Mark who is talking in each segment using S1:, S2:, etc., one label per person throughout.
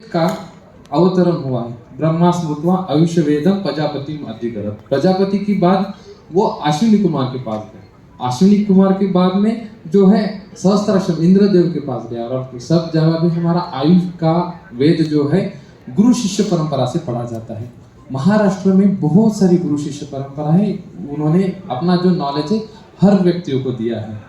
S1: का अवतरण हुआ है। ब्रह्मा स्मृत्वा आयुष्य वेदम प्रजापति अधिकरत। प्रजापति की बाद वो अश्विनी कुमार के पास गए। अश्विनी कुमार के बाद में जो है सहस्त्राश्रम इंद्रदेव के पास गया। और सब जगह भी हमारा आयुष का वेद जो है गुरु शिष्य परंपरा से पढ़ा जाता है। महाराष्ट्र में बहुत सारी गुरु शिष्य परंपरा है। उन्होंने अपना जो नॉलेज है हर व्यक्तियों को दिया है।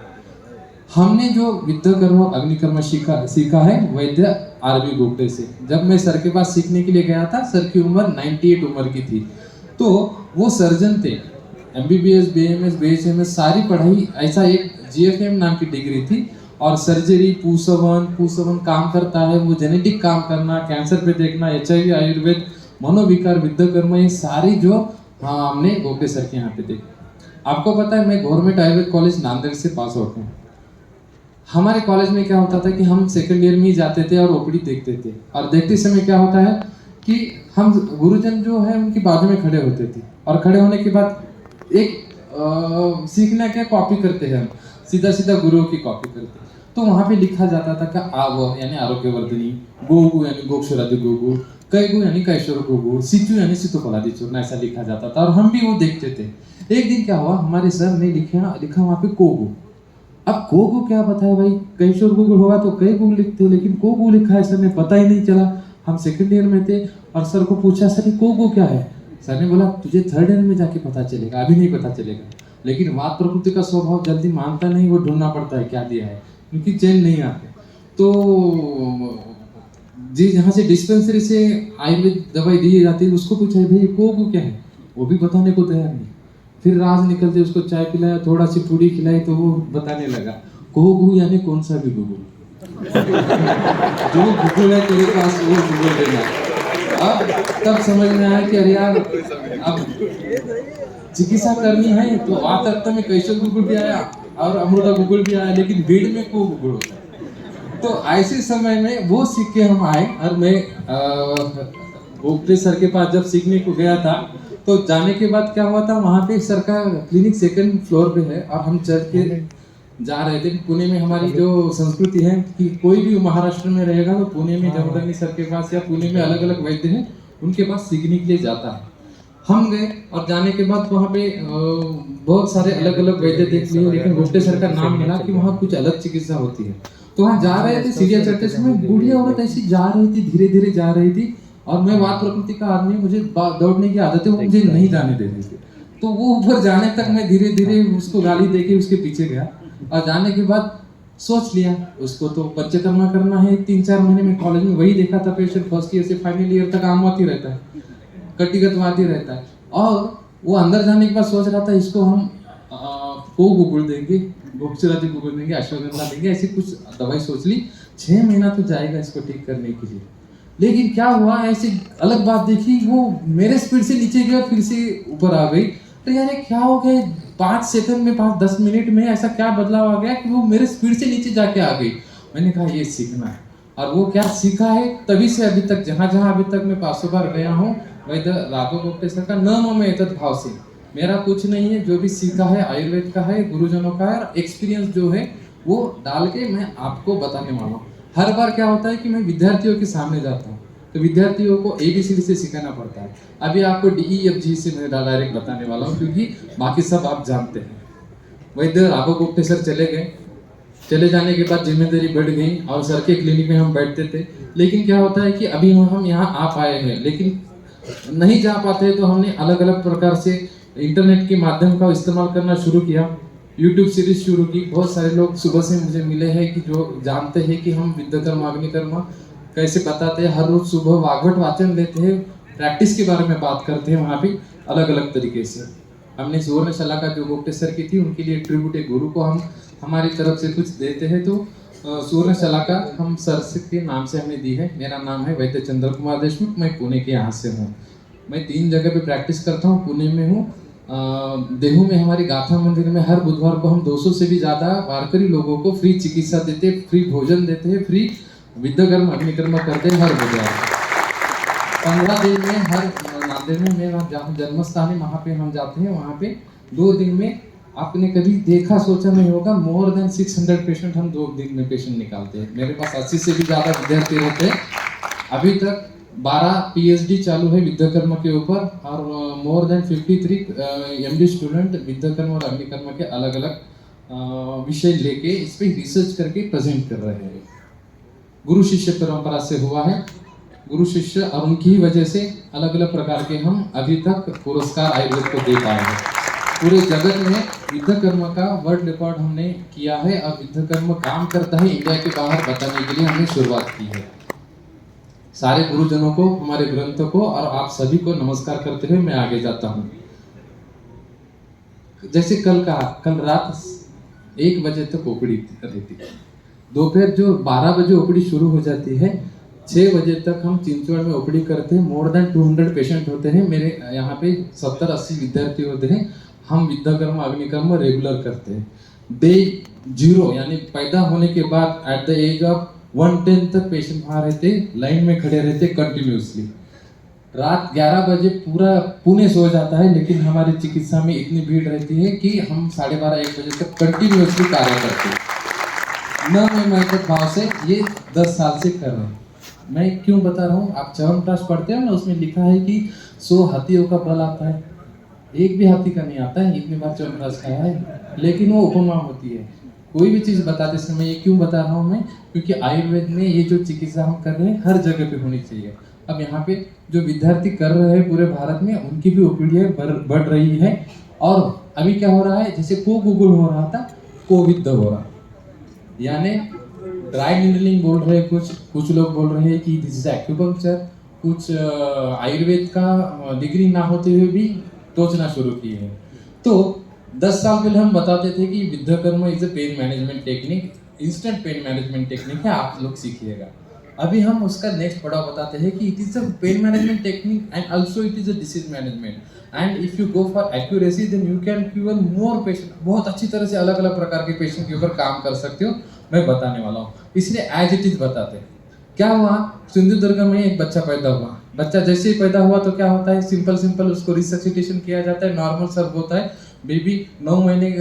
S1: हमने जो विद्याकर्म अग्निकर्म सीखा है वैद्य आरबी गोगटे से। जब मैं सर के पास सीखने के लिए गया था, सर की उम्र 98 उम्र की थी। तो वो सर्जन थे, MBBS BMS BHMS सारी पढ़ाई, ऐसा एक GFM नाम की डिग्री थी। और सर्जरी पूसवन काम करता है, वो जेनेटिक काम करना, कैंसर पे देखना, HIV आयुर्वेद मनोविकार विद्याकर्म, ये सारी जो हमने गोगटे सर के यहाँ पे देखी। आपको पता है मैं गवर्नमेंट आयुर्वेद कॉलेज नांदेड़ से पास आउट हूँ। हमारे कॉलेज में क्या होता था कि हम सेकंड ईयर में ही जाते थे और ओपीडी देखते थे। और देखते समय क्या होता है कि हम गुरुजन जो है उनकी बाजू में खड़े होते थे। और खड़े होने के बाद एक सीखना क्या कॉपी करते हैं, हम सीधा सीधा गुरुओं की कॉपी करते। तो वहाँ पे लिखा जाता था कि आव यानी आरोग्यवर्धिनी, गोगु यानी गोक्षरादि गोगु, कैगु यानी कैशोर गोगु, सिचु यानी सितोफलादि चूर्ण, ऐसा लिखा जाता था। और हम भी वो देखते थे। एक दिन क्या हुआ, हमारे सर ने लिखा वहाँ पे कोगु। अब कोगु क्या बताए भाई, कैशोर गूगल होगा तो कई गूगल लिखते, लेकिन कोगु लिखा है सर ने, पता ही नहीं चला। हम सेकंड ईयर में थे और सर को पूछा सर ये कोगु क्या है। सर ने बोला तुझे थर्ड ईयर में जाके पता चलेगा, अभी नहीं पता चलेगा। लेकिन वात प्रकृति का स्वभाव जल्दी मानता नहीं, वो ढूंढना पड़ता है क्या दिया है, क्योंकि चैन नहीं आते। तो जी जहाँ से डिस्पेंसरी से आयुर्वेद दवाई दी जाती है उसको पूछा भाई कोगु क्या है, वो भी बताने को तैयार नहीं। फिर राज निकलते उसको चाय पिलाया, थोड़ा सी पूड़ी खिलाई तो वो बताने लगा कोगु यानी कौन सा भी गूगल जो गूगल है तेरे पास वो गूगल देना। अब तब समझ में आया कि अरे यार अब चिकित्सा करनी है तो वात में कैशोर गूगल भी आया और अमृता गूगल भी आया, लेकिन भीड़ में को गूगल होता है। तो ऐसे समय में वो सीख के हम आए। और मैं गोगटे सर के पास जब सीखने को गया था तो जाने के बाद क्या हुआ था, वहाँ पे सर का क्लिनिक सेकंड फ्लोर पे है और हम चढ़ के जा रहे थे। पुणे में हमारी जो संस्कृति है कि कोई भी महाराष्ट्र में रहेगा तो पुणे में जमदग्नि सर के पास या पुणे में अलग अलग वैद्य हैं, उनके पास सीखने के लिए जाता है। हम गए और जाने के बाद वहाँ पे बहुत सारे अलग अलग वैद्य देख लिए, लेकिन गोगटे सर का नाम मिला कि वहाँ कुछ अलग चिकित्सा होती है। तो वहाँ जा रहे थे, सीढ़ियाँ चढ़ते समय बूढ़ी औरत ऐसी जा रही थी, धीरे धीरे जा रही थी। और मैं वात प्रकृति का आदमी, मुझे दौड़ने की आदत है, वो मुझे नहीं जाने दे रही थी। तो वो ऊपर जाने तक मैं धीरे धीरे उसको गाली देके उसके पीछे गया। और जाने के बाद सोच लिया उसको तो पंचकर्मा करना है। 3-4 महीने में कॉलेज में वही देखा था, पेशेंट फर्स्ट ईयर से फाइनल ईयर तक आमवाती रहता है, कटिगतवादी रहता है। और वो अंदर जाने के बाद सोच रहा था इसको हम को गूगल देंगे, गोक्षरादि गूगल देंगे, अश्वगंधा देंगे, ऐसी कुछ दवाई सोच ली। 6 महीना तो जाएगा इसको ठीक करने के लिए। लेकिन क्या हुआ, ऐसी अलग बात देखी, वो मेरे स्पीड से नीचे गया फिर से ऊपर आ गई। तो यार क्या हो गया, 5 सेकंड में 5-10 मिनट में ऐसा क्या बदलाव आ गया कि वो मेरे स्पीड से नीचे जाके आ गई। मैंने कहा ये सीखना है। और वो क्या सीखा है, तभी से अभी तक जहाँ जहाँ अभी तक मैं 500 बार गया हूँ, वैद्य राघव गोगटे सर का न मम एतत् भाव से। मेरा कुछ नहीं है, जो भी सीखा है आयुर्वेद का है, गुरुजनों का है, एक्सपीरियंस जो है वो डाल के मैं आपको बताने वाला हूँ। हर बार क्या होता है कि मैं विद्यार्थियों के सामने जाता हूँ तो विद्यार्थियों को ABCD से सिखाना पड़ता है। अभी आपको DEFG से मैं डायरेक्ट बताने वाला हूँ, क्योंकि बाकी सब आप जानते हैं। वैद्य राघव गोगटे सर चले गए, चले जाने के बाद जिम्मेदारी बढ़ गई और सर के क्लिनिक में हम बैठते थे। लेकिन क्या होता है कि अभी हम यहाँ आ पाए हैं, लेकिन नहीं जा पाते तो हमने अलग अलग प्रकार से इंटरनेट के माध्यम का इस्तेमाल करना शुरू किया, यूट्यूब सीरीज शुरू की। बहुत सारे लोग सुबह से मुझे मिले हैं कि जो जानते हैं कि हम विद्याकर्म अग्निकर्म कैसे बताते हैं। हर रोज सुबह वाग्भट वाचन लेते हैं, प्रैक्टिस के बारे में बात करते हैं वहाँ पे अलग अलग तरीके से। हमने सुवर्ण शलाका जो गोगटे सर की थी उनके लिए ट्रिब्यूट एक गुरु को हम हमारी तरफ से कुछ देते हैं। तो सुवर्ण शलाका हम सर के नाम से हमने दी है। मेरा नाम है वैद्य चंद्र कुमार देशमुख, मैं पुणे के यहाँ से हूँ। मैं 3 जगह पे प्रैक्टिस करता हूँ, पुणे में हूँ, देहू में हमारी गाथा मंदिर में हर बुधवार को हम 200 से भी ज़्यादा वारकरी लोगों को फ्री चिकित्सा देते, फ्री भोजन देते हैं, फ्री विद्याकर्म अग्निकर्म करते हैं हर बुधवार। 15 दिन में हर नांदेड़ में मेरा जहाँ जन्म स्थान है वहाँ पे हम जाते हैं। वहाँ पे 2 दिन में आपने कभी देखा सोचा नहीं होगा, मोर देन 600 पेशेंट हम 2 दिन में पेशेंट निकालते हैं। मेरे पास 80 से भी ज़्यादा विद्यार्थी रहते हैं। अभी तक 12 पीएचडी चालू है विद्याकर्म के ऊपर और मोर देन 53 एमडी स्टूडेंट विद्याकर्म और अग्निकर्म के अलग अलग विषय लेके इस पे रिसर्च करके प्रेजेंट कर रहे हैं। गुरु शिष्य परंपरा से हुआ है। गुरु शिष्य और उनकी ही वजह से अलग अलग प्रकार के हम अभी तक पुरस्कार आयुर्वेद को दे पाए हैं। पूरे जगत में विद्याकर्म का वर्ल्ड रिकॉर्ड हमने किया है और विद्याकर्म काम करता है इंडिया के बाहर बताने के लिए हमने शुरुआत की है। सारे गुरुजनों को, हमारे ग्रंथों को और आप सभी को नमस्कार करते हुए मैं आगे जाता हूँ। जैसे कल रात 1 बजे तक ओपीडी रहती है। दोपहर जो 12 बजे ओपीडी शुरू हो जाती है, 6 बजे तक हम चिंचवड़ में ओपीडी करते हैं। मोर देन 200 पेशेंट होते हैं। मेरे यहाँ पे 70-80 विद्यार्थी होते हैं। हम विद्याकर्म अग्निकर्म रेगुलर करते हैं। डे 0 यानी पैदा होने के बाद एट द एज ऑफ 110 तक पेशेंट वहाँ रहते, लाइन में खड़े रहते कंटिन्यूसली। रात 11 बजे पूरा पुणे सो जाता है, लेकिन हमारी चिकित्सा में इतनी भीड़ रहती है कि हम 12:30-1 बजे तक कंटिन्यूसली कार्य करते हैं। मैं तो भाव से ये 10 साल से कर रहे हैं। मैं क्यों बता रहा हूँ, आप च्यवनप्राश पढ़ते हो ना, उसमें लिखा है कि 100 हाथियों का बल आता है, एक भी हाथी का नहीं आता है। इतनी बार च्यवनप्राश खाया है, लेकिन वो उपमा होती है। कोई भी चीज़ बताते समय ये क्यों बता रहा हूँ मैं, क्योंकि आयुर्वेद में ये जो चिकित्सा हम कर रहे हैं हर जगह पे होनी चाहिए। अब यहाँ पे जो विद्यार्थी कर रहे हैं पूरे भारत में, उनकी भी ओपीडी बढ़ रही है। और अभी क्या हो रहा है, जैसे गूगल हो रहा था, कोविड हो रहा, यानी ड्राई नीडलिंग बोल रहे हैं, कुछ लोग बोल रहे हैं कि दिस इज एक्यूपंक्चर। कुछ आयुर्वेद का डिग्री ना होते हुए भी सोचना शुरू किए हैं। तो 10 साल पहले हम बताते थे कि Viddhakarma is a pain management technique, instant pain management technique है, आप लोग सीखिएगा। अभी हम उसका नेक्स्ट पड़ाव बताते हैं कि it is a pain management technique and also it is a disease management. And if you go for accuracy then you can cure more patient. बहुत अच्छी तरह से अलग अलग प्रकार के पेशेंट के ऊपर काम कर सकते हो, मैं बताने वाला हूँ। इसलिए एज इट इज बताते हैं। क्या हुआ, सिंधुदुर्ग में एक बच्चा पैदा हुआ। बच्चा जैसे ही पैदा हुआ तो क्या होता है, सिंपल उसको रिससिटेशन किया जाता है, नॉर्मल सर्व होता है। बेबी 9 महीने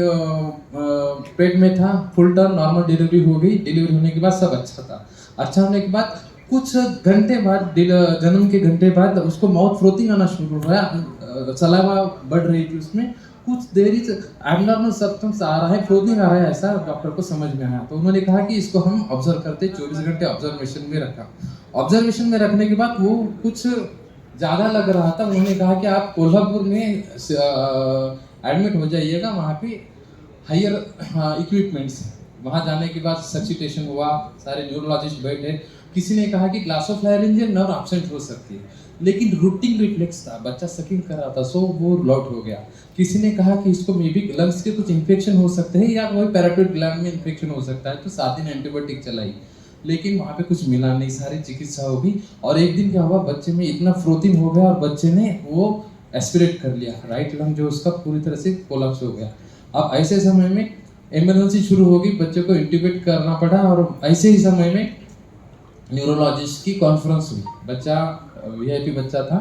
S1: पेट में था, फुल टर्म नॉर्मल डिलीवरी हो गई। डिलीवरी होने के बाद सब अच्छा था। अच्छा होने के बाद कुछ घंटे बाद, जन्म के घंटे बाद उसको माउथ फ्रोथिंग आना शुरू हुआ, सलावा बढ़ रही थी उसमें। कुछ देरी से एबनॉर्मल सब्सटेंस आ रहा है, फ्रोथिंग आ रहा है, ऐसा डॉक्टर को समझ में आया। तो उन्होंने कहा कि इसको हम ऑब्जर्व करते, 24 घंटे ऑब्जर्वेशन में रखा। ऑब्जर्वेशन में रखने के बाद वो कुछ ज़्यादा लग रहा था। उन्होंने कहा कि आप कोल्हापुर में एडमिट हो जाइएगा, वहाँ पे हायर इक्विपमेंट्स। वहाँ जाने के बाद सचिटेशन हुआ, सारे न्यूरोलॉजिस्ट बैठे। किसी ने कहा कि ग्लासोफ्लायरिंजियल नर्व एब्सेंट हो सकती है, लेकिन रूटिंग रिफ्लेक्स था, बच्चा सकिंग कर रहा था, सो वो लॉट हो गया। किसी ने कहा कि इसको मे बी लंग्स के कुछ इन्फेक्शन हो सकते हैं या वही पैराटाइड ग्लैंड में इन्फेक्शन हो सकता है। तो 7 दिन एंटीबायोटिक चलाई, लेकिन वहाँ पे कुछ मिला नहीं, सारी चिकित्सा हो गई। और एक दिन क्या हुआ, बच्चे में इतना फ्रोथिंग हो गया और बच्चे ने वो एस्पिरेट कर लिया, राइट लंग जो उसका पूरी तरह से कोलैप्स हो गया। अब ऐसे समय में इमरजेंसी शुरू हो गई, बच्चे को इंट्यूबेट करना पड़ा। और ऐसे ही समय में न्यूरोलॉजिस्ट की कॉन्फ्रेंस हुई। बच्चा वीआईपी बच्चा था,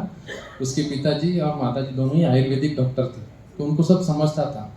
S1: उसके पिताजी और माताजी दोनों ही आयुर्वेदिक डॉक्टर थे, तो उनको सब समझता था।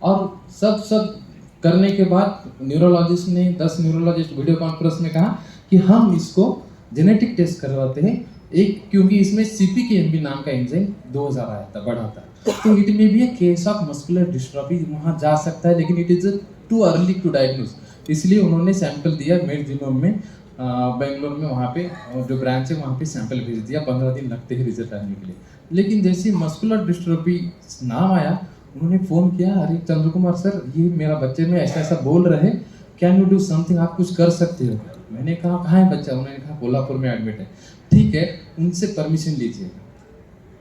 S1: और सब करने के बाद न्यूरोलॉजिस्ट ने 10 न्यूरोलॉजिस्ट वीडियो कॉन्फ्रेंस में कहा कि हम इसको जेनेटिक टेस्ट करवाते हैं एक, क्योंकि इसमें CPKMB नाम का एंजाइम 2000 आया था, बढ़ा था। तो it may be a case of muscular dystrophy, वहाँ जा सकता है, लेकिन it is too early to diagnose. इसलिए उन्होंने सैंपल दिया मेड जिनोम में, बेंगलोर में, वहाँ पे जो ब्रांच है वहाँ पे सैंपल भेज दिया। 15 दिन लगते हैं रिजल्ट आने के लिए। लेकिन जैसे मस्कुलर डिस्ट्रॉफी नाम आया, उन्होंने फ़ोन किया, अरे चंद्र कुमार सर, ये मेरा बच्चे में ऐसा बोल रहे, कैन यू डू समथिंग, आप कुछ कर सकते हो। मैंने कहा कहाँ है बच्चा, उन्होंने कहा कोल्हापुर में एडमिट है। ठीक है, उनसे परमिशन लीजिए।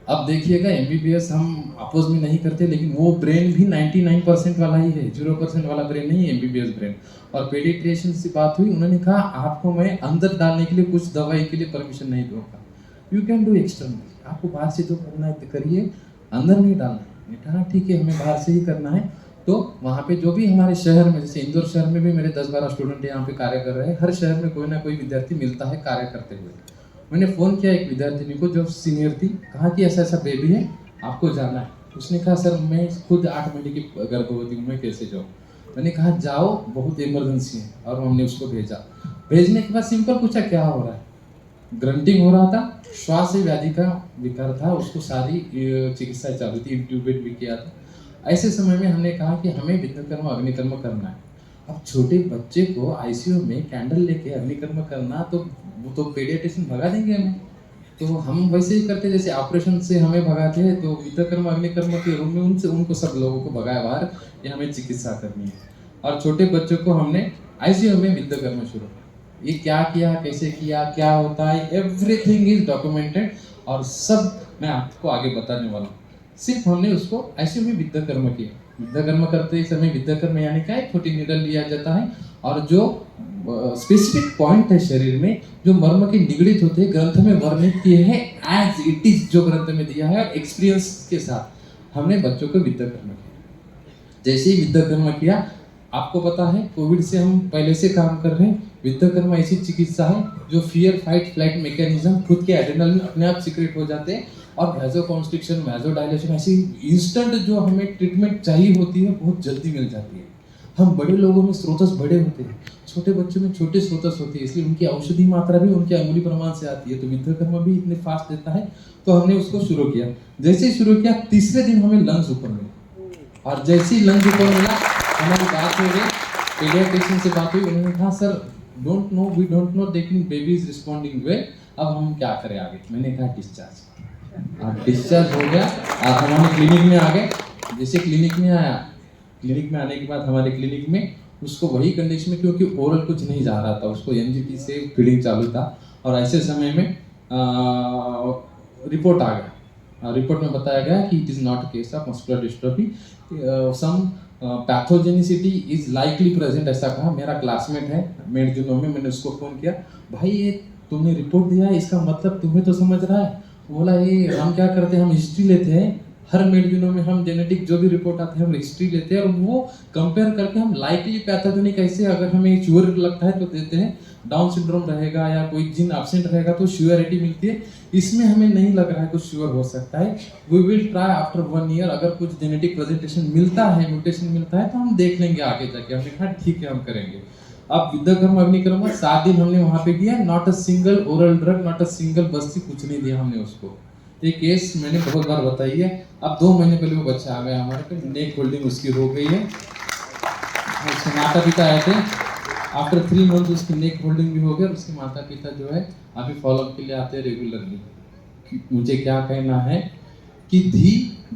S1: अब देखिएगा, MBBS हम अपोज में नहीं करते, लेकिन वो ब्रेन भी 99% वाला ही है, 0% वाला ब्रेन नहीं है MBBS ब्रेन। और पेडिट्रिशियन से बात हुई, उन्होंने कहा आपको मैं अंदर डालने के लिए कुछ दवाई के लिए परमिशन नहीं दूंगा, यू कैन डू एक्सटर्नल, आपको बाहर से जो करना है करिए, अंदर नहीं डालना है। मैंने कहा ठीक है, हमें बाहर से ही करना है। तो वहाँ पे जो भी हमारे शहर में, जैसे इंदौर शहर में भी मेरे 10-12 स्टूडेंट यहाँ पे कार्य कर रहे हैं, हर शहर में कोई ना कोई विद्यार्थी मिलता है कार्य करते हुए। मैंने फ़ोन किया एक विद्यार्थिनी को जो सीनियर थी, कहा कि ऐसा बेबी है, आपको जाना है। उसने कहा सर मैं खुद 8 महीने की गर्भवती हूँ, मैं कैसे जाऊँ। मैंने कहा जाओ, बहुत इमरजेंसी है, और हमने उसको भेजा। भेजने के बाद सिंपल पूछा क्या हो रहा है, ग्रंटिंग हो रहा था, श्वास व्याधि का विकार था, उसको सारी चिकित्सा चालू थी, इंट्यूबेट भी किया था। ऐसे समय में हमने कहा कि हमें विद्याकर्म अग्निकर्म करना है। अब छोटे बच्चे को आईसीयू में कैंडल लेके अग्निकर्म करना, तो वो तो पेडियाट्रिशियन भगा देंगे हमें। तो हम वैसे ही करते जैसे ऑपरेशन से हमें भगाते हैं, तो विद्याकर्म अग्निकर्म के रूम में उनसे उनको सब लोगों को भगाया बाहर कि हमें चिकित्सा करनी है। और छोटे बच्चों को हमने आईसीयू में विद्याकर्म शुरू किया। ये क्या किया, कैसे किया, क्या होता है, एवरीथिंग इज डॉक्यूमेंटेड और सब मैं आपको आगे बताने वाला हूँ। सिर्फ हमने उसको आईसीयू में विद्याकर्म किया। विद्याकर्म करते समय विद्याकर्म यानी क्या है, छोटी नीडल लिया जाता है और जो स्पेसिफिक पॉइंट है शरीर में जो मर्म के निगड़ित होते हैं, ग्रंथ में वर्णित किए हैं एज इट इज, जो ग्रंथ में दिया है एक्सपीरियंस के साथ हमने बच्चों को विद्याकर्म किया। जैसे ही विद्याकर्म किया, आपको पता है कोविड से हम पहले से काम कर रहे हैं। विद्याकर्म ऐसी चिकित्सा है जो फियर फाइट फ्लाइट मैकेनिज्म, खुद के एड्रेनलिन अपने आप सीक्रेट हो जाते हैं और वैसोकॉन्स्ट्रिक्शन, वैसोडायलेशन ऐसी इंस्टेंट जो हमें ट्रीटमेंट चाहिए होती है बहुत जल्दी मिल जाती है। हम बड़े लोगों में स्रोतस बड़े होते हैं, छोटे बच्चों में छोटे स्रोतस होती है, इसलिए उनकी औषधि मात्रा भी उनके अंगुली प्रमाण से आती है। तो विद्याकर्म भी इतने फास्ट देता है, तो हमने उसको शुरू किया। जैसे ही शुरू किया, तीसरे दिन हमें लंग्स ऊपर मिला और जैसे ही लंग्स ऊपर मिला, हमारी बात हो गई, पीडियाट्रिशियन से बात हुई, उन्होंने कहा सर वी डोंट नो लेकिन बेबी इज रिस्पॉन्डिंग वेल, अब हम क्या करें आगे। मैंने कहा डिस्चार्ज। डिस्चार्ज हो गया और हमारे क्लिनिक में आ गए। जैसे क्लिनिक में आया, क्लिनिक में आने के बाद हमारे क्लिनिक में उसको वही कंडीशन में, क्योंकि ओरल कुछ नहीं जा रहा था, उसको एमजीटी से फीडिंग चालू था और ऐसे समय में रिपोर्ट आ गया। रिपोर्ट में बताया गया कि it is not case of muscular dystrophy, some pathogenicity is likely present, ऐसा कहा। मेरा क्लासमेट है मेड जुनो में, मैंने उसको फ़ोन किया, भाई ये तुमने रिपोर्ट दिया है, इसका मतलब तुम्हें तो समझ रहा है। बोला ये हम क्या करते हैं, हम हिस्ट्री लेते हैं, हर मेडिजिनों में हम जेनेटिक जो भी रिपोर्ट आते हैं हम हिस्ट्री लेते हैं और वो कंपेयर करके हम लाइकली पैथोजेनिक कैसे, अगर हमें श्योर लगता है तो देते हैं, डाउन सिंड्रोम रहेगा या कोई जीन एब्सेंट रहेगा तो श्योरिटी मिलती है। इसमें हमें नहीं लग रहा है कुछ श्योर हो सकता है, we will try after 1 year, अगर कुछ जेनेटिक प्रेजेंटेशन मिलता है, म्यूटेशन मिलता है तो हम देख लेंगे आगे जाके। हमने कहा ठीक है हम करेंगे। अब विद्याकर्म अग्निकर्म 7 दिन हमने वहां पे किया, not a single oral drug, not a single बस्ती, कुछ नहीं दिया हमने उसको। ये केस मैंने बहुत बार बताई है। अब 2 महीने पहले वो बच्चा आ गया हमारे पे, नेक होल्डिंग उसकी हो गई है, उसके माता पिता आए थे, आफ्टर 3 मंथ उसकी नेक होल्डिंग भी हो गई और उसके माता पिता जो है अभी फॉलोअप के लिए आते हैं रेगुलरली। मुझे क्या कहना है कि धी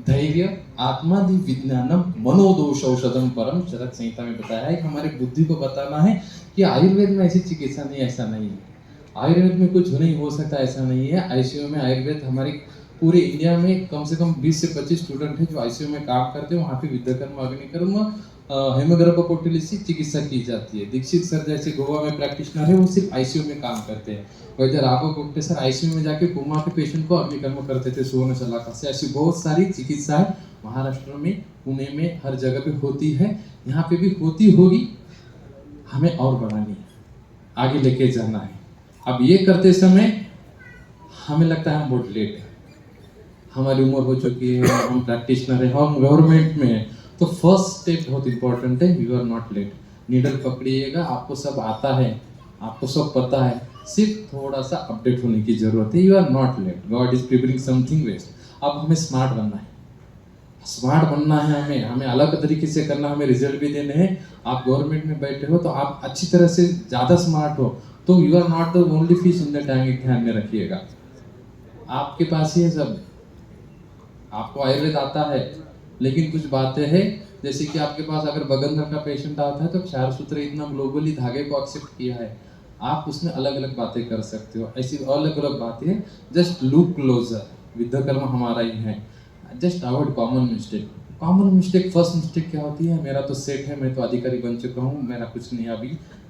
S1: धैर्य आत्मादि विज्ञानम मनोदोष औषधम परम, चरक संहिता में बताया है कि हमारे बुद्धि को बताना है कि आयुर्वेद में ऐसी चिकित्सा नहीं, ऐसा नहीं है, आयुर्वेद में कुछ नहीं हो सकता, ऐसा नहीं है। आईसीयू में आयुर्वेद, हमारी पूरे इंडिया में कम से कम 20 से 25 स्टूडेंट हैं जो आईसीयू में काम करते हैं। वहाँ पे विद्याकर्म अग्निकर्म हेमोग्राफोपोटिलिसी चिकित्सा की जाती है। दीक्षित सर जैसे गोवा में प्रैक्टिशनर है, वो सिर्फ आईसीयू में काम करते हैं। वैद्य राघव गुप्ते सर आईसीयू में जाके कोमा के पेशेंट को अग्निकर्म करते थे सुवर्ण सलाखा से। ऐसी बहुत सारी चिकित्साएं महाराष्ट्र में, पुणे में, हर जगह पे होती है, यहाँ पे भी होती होगी, हमें और बढ़ानी है, आगे लेके जाना है। अब ये करते समय हमें लगता है हम बहुत लेट है, हमारी उम्र हो चुकी है, हम प्रैक्टिशनर है, हम गवर्नमेंट में है, तो फर्स्ट स्टेप बहुत इंपॉर्टेंट है, you are not late. Needle पकड़िएगा, आपको सब आता है, आपको सब पता है, सिर्फ थोड़ा सा अपडेट होने की जरूरत है। You are not late, God is preparing something best. अब हमें स्मार्ट बनना है, स्मार्ट बनना है, हमें अलग तरीके से करना, हमें रिजल्ट भी देने हैं। आप गवर्नमेंट में बैठे हो तो आप अच्छी तरह से ज़्यादा स्मार्ट हो, तो you are not the only fish in the tank, ध्यान में रखिएगा। आपके पास ही है सब, आपको आयुर्वेद आता है, लेकिन कुछ बातें हैं, जैसे कि आपके पास अगर बगंदर का पेशेंट आता है तो क्षार सूत्र इतना ग्लोबली धागे को एक्सेप्ट किया है, आप उसमें अलग अलग बातें कर सकते हो। ऐसी अलग अलग बातें, जस्ट लुक क्लोजर, विद्याकर्म हमारा ही है, just avoid common mistake. Common mistake, first mistake क्या होती है, मेरा तो सेट है, मैं तो अधिकारी बन चुका हूँ, मेरा कुछ नहीं, अभी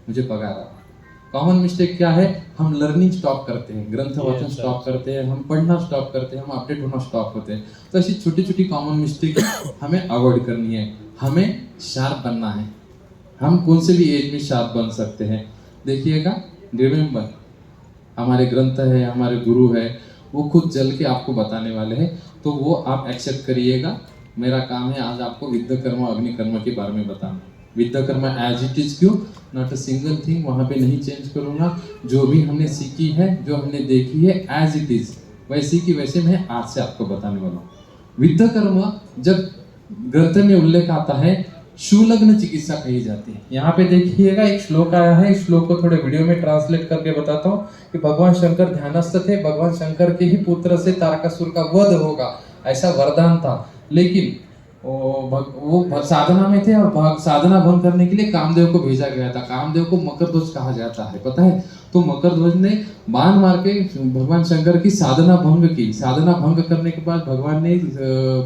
S1: मुझे पगार आ। कॉमन मिस्टेक क्या है, हम लर्निंग स्टॉप करते हैं, ग्रंथ वाचन स्टॉप करते हैं, हम पढ़ना स्टॉप करते हैं, हम अपडेट होना स्टॉप करते हैं। तो ऐसी छोटी छोटी कॉमन मिस्टेक हमें अवॉइड करनी है, हमें शार्प बनना है। हम कौन से भी एज में शार्प बन सकते हैं, देखिएगा। रिमेंबर, हमारे ग्रंथ है, हमारे गुरु है, वो खुद जल के आपको बताने वाले हैं, तो वो आप एक्सेप्ट करिएगा। मेरा काम है आज आपको विद्याकर्म अग्निकर्म के बारे में बताना। With the karma as it is, क्यों, नॉट अ सिंगल थिंग, वहां पे नहीं चेंज करूंगा। जो भी हमने सीखी है, जो हमने देखी है, एज इट इज वैसी की वैसे मैं आज से आपको बताने वाला हूँ। विद द कर्मा जब ग्रंथ में उल्लेख आता है, शूलग्न चिकित्सा कही जाती है। यहाँ पे देखिएगा एक श्लोक आया है, इस श्लोक को थोड़े वीडियो में ट्रांसलेट करके बताता हूँ कि भगवान शंकर ध्यानस्थ थे, भगवान शंकर के ही पुत्र से तारकासुर का वध होगा ऐसा वरदान था। लेकिन वो साधना में थे और साधना भंग करने के लिए कामदेव को भेजा गया था। कामदेव को मकरध्वज कहा जाता है, पता है। तो मकरध्वज ने बाण मार के भगवान शंकर की साधना भंग की। साधना भंग करने के बाद भगवान ने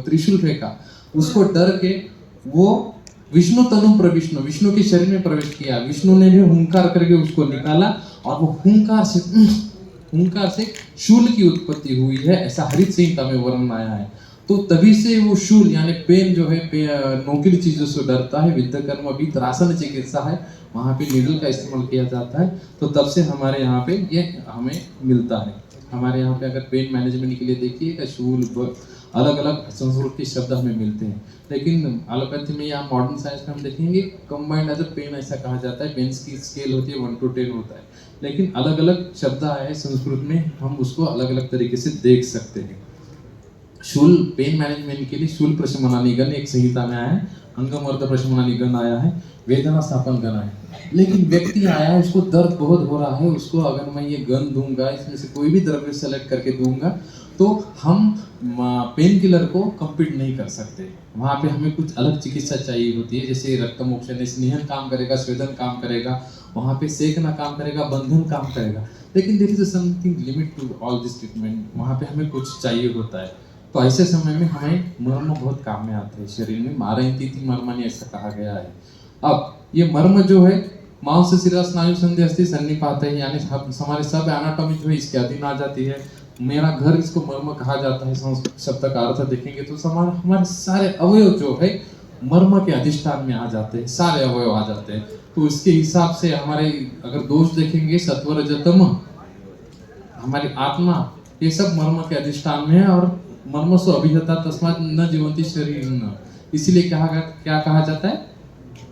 S1: त्रिशूल फेंका, उसको डर के वो विष्णु तनु प्रविष्णु, विष्णु के शरीर में प्रवेश किया। विष्णु ने भी हुंकार करके उसको निकाला और वो हुंकार से शूल की उत्पत्ति हुई है, ऐसा हरित संहिता में वर्णन आया है। तो तभी से वो शूल यानी पेन जो है, नोकीली चीजों से डरता है। विद्याकर्म भी त्रासन चिकित्सा है, वहाँ पे नीडल का इस्तेमाल किया जाता है। तो तब से हमारे यहाँ पे ये हमें मिलता है। हमारे यहाँ पे अगर पेन मैनेजमेंट के लिए देखिएगा, शूल अलग अलग संस्कृत के शब्द हमें मिलते हैं। लेकिन एलोपैथी में या मॉडर्न साइंस में हम देखेंगे कंबाइंड एज अ पेन ऐसा कहा जाता है। पेन्स की स्केल होती है 1 to 10 होता है, लेकिन अलग अलग शब्द आए हैं संस्कृत में, हम उसको अलग अलग तरीके से देख सकते हैं। शूल पेन मैनेजमेंट के लिए शूल प्रशमनानिगन एक संहिता में आया है, अंगमर्द प्रशमनानिगन आया है, वेदना स्थापन गण आया है। लेकिन व्यक्ति आया है, उसको दर्द बहुत हो रहा है, उसको अगर मैं ये गन दूंगा, इसमें से कोई भी द्रव्य सेलेक्ट करके दूंगा, तो हम पेन किलर को कंपीट नहीं कर सकते। वहाँ पे हमें कुछ अलग चिकित्सा चाहिए होती है, जैसे रक्त मोक्षण स्नेहन काम करेगा, स्वेदन काम करेगा, वहाँ पे सेकना काम करेगा, बंधन काम करेगा। लेकिन there is something limit to all this treatment, वहाँ पे हमें कुछ चाहिए होता है। तो ऐसे समय में हमें मर्म बहुत काम में आते हैं शरीर में। मारयन्ति इति मर्माणि ऐसा कहा गया है। अब ये मर्म जो है, मांस शिरा स्नायु संधि अस्थि सन्निपात है, यानी हमारे सब एनाटॉमी जो है इसके अधीन आ जाती है। मेरा घर इसको मर्म कहा जाता है, संस्कृत शब्द का अर्थ देखेंगे तो हमारे सारे अवयव जो है मर्म के अधिष्ठान में आ जाते हैं, सारे अवयव आ जाते हैं। तो इसके हिसाब से हमारे अगर दोष देखेंगे, सत्व रजतम, हमारी आत्मा, ये सब मर्म के अधिष्ठान में है। और मर्मसु अभिहता तस्मात् न जीवन्ति शरीरिण, इसीलिए क्या कहा जाता है,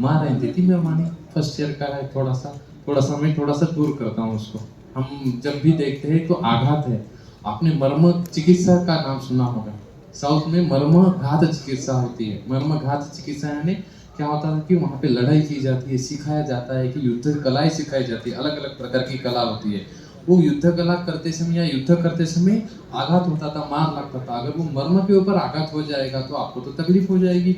S1: मारयन्ति इति मर्माणि। फर्स्ट ईयर का है, थोड़ा सा मैं दूर करता हूँ उसको। हम जब भी देखते हैं तो आघात है। आपने मर्म चिकित्सा का नाम सुना होगा, साउथ में मर्म घात चिकित्सा होती है। मर्म घात चिकित्सा यानी क्या होता है कि वहाँ पे लड़ाई की जाती है, सिखाया जाता है कि युद्ध कलाएं सिखाई जाती है, अलग अलग प्रकार की कला होती है। वो युद्ध कला करते समय या युद्ध करते समय आघात होता था, मार लगता था। अगर वो मर्म के ऊपर आघात हो जाएगा तो आपको तो तकलीफ हो जाएगी।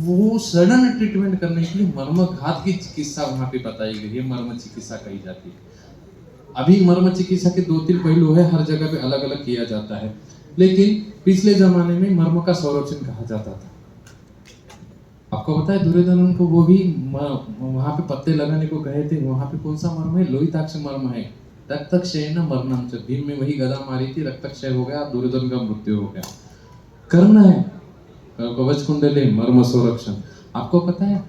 S1: वो सडन ट्रीटमेंट करने के लिए मर्म घात की चिकित्सा वहाँ पे बताई गई है, मर्म चिकित्सा कही जाती है। अभी मर्म चिकित्सा के 2-3 पहलू है, हर जगह पे अलग अलग किया जाता है। लेकिन पिछले जमाने में मर्म का संरक्षण कहा जाता था। आपको पता है दुर्योधन को वो भी वहाँ पे पत्ते लगाने को गए थे। वहाँ पे कौन सा मर्म है, लोहिताक्ष मर्म है। रक्तक्षय न मरणम च, भीम में वही गदा मारी थी, रक्तक्षय हो गया, दुर्योधन का मृत्यु हो गया। करना है कवच कुंडले मर्म संरक्षण। आपको पता है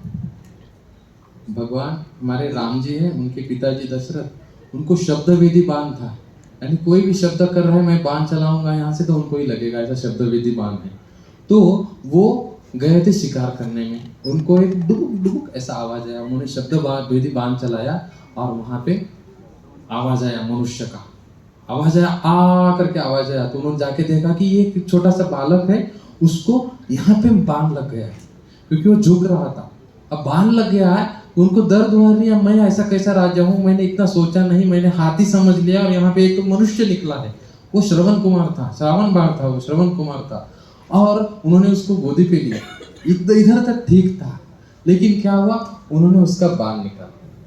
S1: भगवान हमारे राम जी है, उनके पिताजी दशरथ, उनको शब्द वेदी बाण था। यानी कोई भी शब्द कर रहा है, मैं बाण चलाऊंगा यहाँ से तो उनको ही लगेगा, ऐसा शब्द वेदी बाण है। तो वो गए थे शिकार करने में, उनको एक डुबुक डुबुक ऐसा आवाज आया, उन्होंने शब्द वेदी बाण चलाया और वहां पे आवाज आया, मनुष्य का आवाज आया, आ करके आवाज आया। तो उन्होंने जाके देखा कि ये एक छोटा सा बालक है, उसको यहाँ पे बाण लग गया है, क्योंकि वो झुक रहा था। अब बाण लग गया है, उनको दर्द हुआ नहीं। अब मैं ऐसा कैसा राजा हूँ, मैंने इतना सोचा नहीं, मैंने हाथी समझ लिया और यहाँ पे एक तो मनुष्य निकला है। वो श्रवण कुमार था, श्रावण बाण था, वो श्रवण कुमार था। और उन्होंने उसको गोदी पे लिया। इधर तक ठीक था, लेकिन क्या हुआ, उन्होंने उसका बाण निकाला।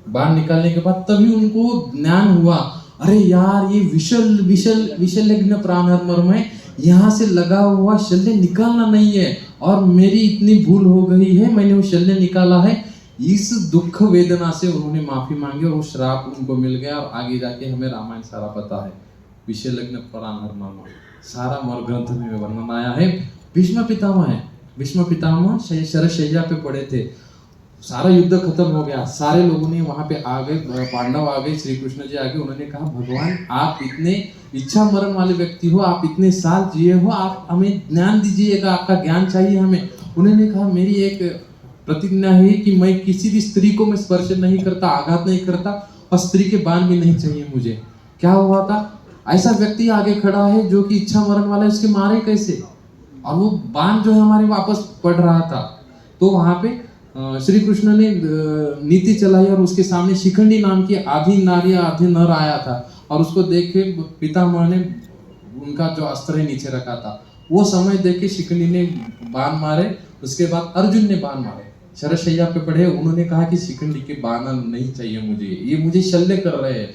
S1: बाण निकालने के बाद तभी उनको ज्ञान हुआ, अरे यार ये विशल्य प्राणहर मर्म है, यहाँ से लगा हुआ शल्य निकालना नहीं है और मेरी इतनी भूल हो गई है, मैंने वो शल्य निकाला है। इस दुख वेदना से उन्होंने माफी मांगी और वो श्राप उनको मिल गया। और आगे जाके हमें रामायण सारा पता है, विशल्य प्राणहर मर्म सारा मर ग्रंथ में वर्णन आया है। भीष्म पितामह है, भीष्म पितामह शरशैया पे पड़े थे, सारा युद्ध खत्म हो गया, सारे लोगों ने वहां पे आ गए, पांडव आ गए, श्री कृष्ण जी आ गए। उन्होंने कहा भगवान आप इतने इच्छा मरण वाले व्यक्ति हो, आप इतने साल जिए हो, आप हमें ज्ञान दीजिएगा, आपका ज्ञान चाहिए हमें। उन्होंने कहा मेरी एक प्रतिज्ञा है कि मैं किसी भी स्त्री को मैं स्पर्श नहीं करता, आघात नहीं करता, और स्त्री के बाण भी नहीं चाहिए मुझे। क्या हुआ था, ऐसा व्यक्ति आगे खड़ा है जो कि इच्छा मरण वाला है, उसके मारे कैसे, और वो बाण जो है हमारे वापस पड़ रहा था। तो वहां पे श्री कृष्ण ने नीति चलाई और उसके सामने शिखंडी नाम की आधी नारी आधी नर आया था, और उसको देख के पितामह ने उनका जो अस्त्र है नीचे रखा था, वो समय देख के शिखंडी ने बाण मारे। उसके बाद अर्जुन ने बाण मारे, शरशैया पे पड़े, उन्होंने कहा कि शिखंडी के बाण नहीं चाहिए मुझे, ये मुझे शल्य कर रहे हैं।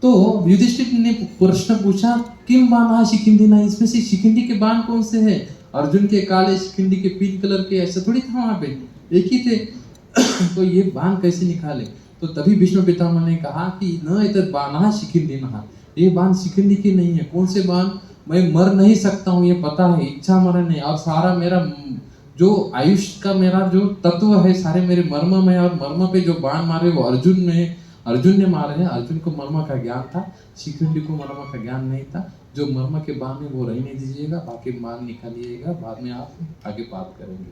S1: तो युधिष्ठिर ने प्रश्न पूछा, किम बाण शिखंडी ना, इसमें से शिखंडी के बाण कौन से हैं? अर्जुन के काले, शिखंडी के पीले कलर के, ऐसा थोड़ी था, वहां पे एक ही थे। तो ये बाण कैसे निकाले? तो तभी भीष्म पितामह ने कहा कि न एतत् बाणः शिखंडी नः, ये बाण शिखंडी के नहीं है। कौन से बाण? मैं मर नहीं सकता हूँ, ये पता है, इच्छा मरण है, और सारा मेरा जो आयुष का मेरा जो तत्व है, सारे मेरे मर्म में, और मर्म पे जो बाण मारे वो अर्जुन ने मारे हैं। अर्जुन को मर्म का ज्ञान था, शिखंडी को मर्म का ज्ञान नहीं था। जो मर्म के बाण है वो रहने दीजिएगा, बाकी बाण निकालिएगा, बाद में आप आगे बात करेंगे।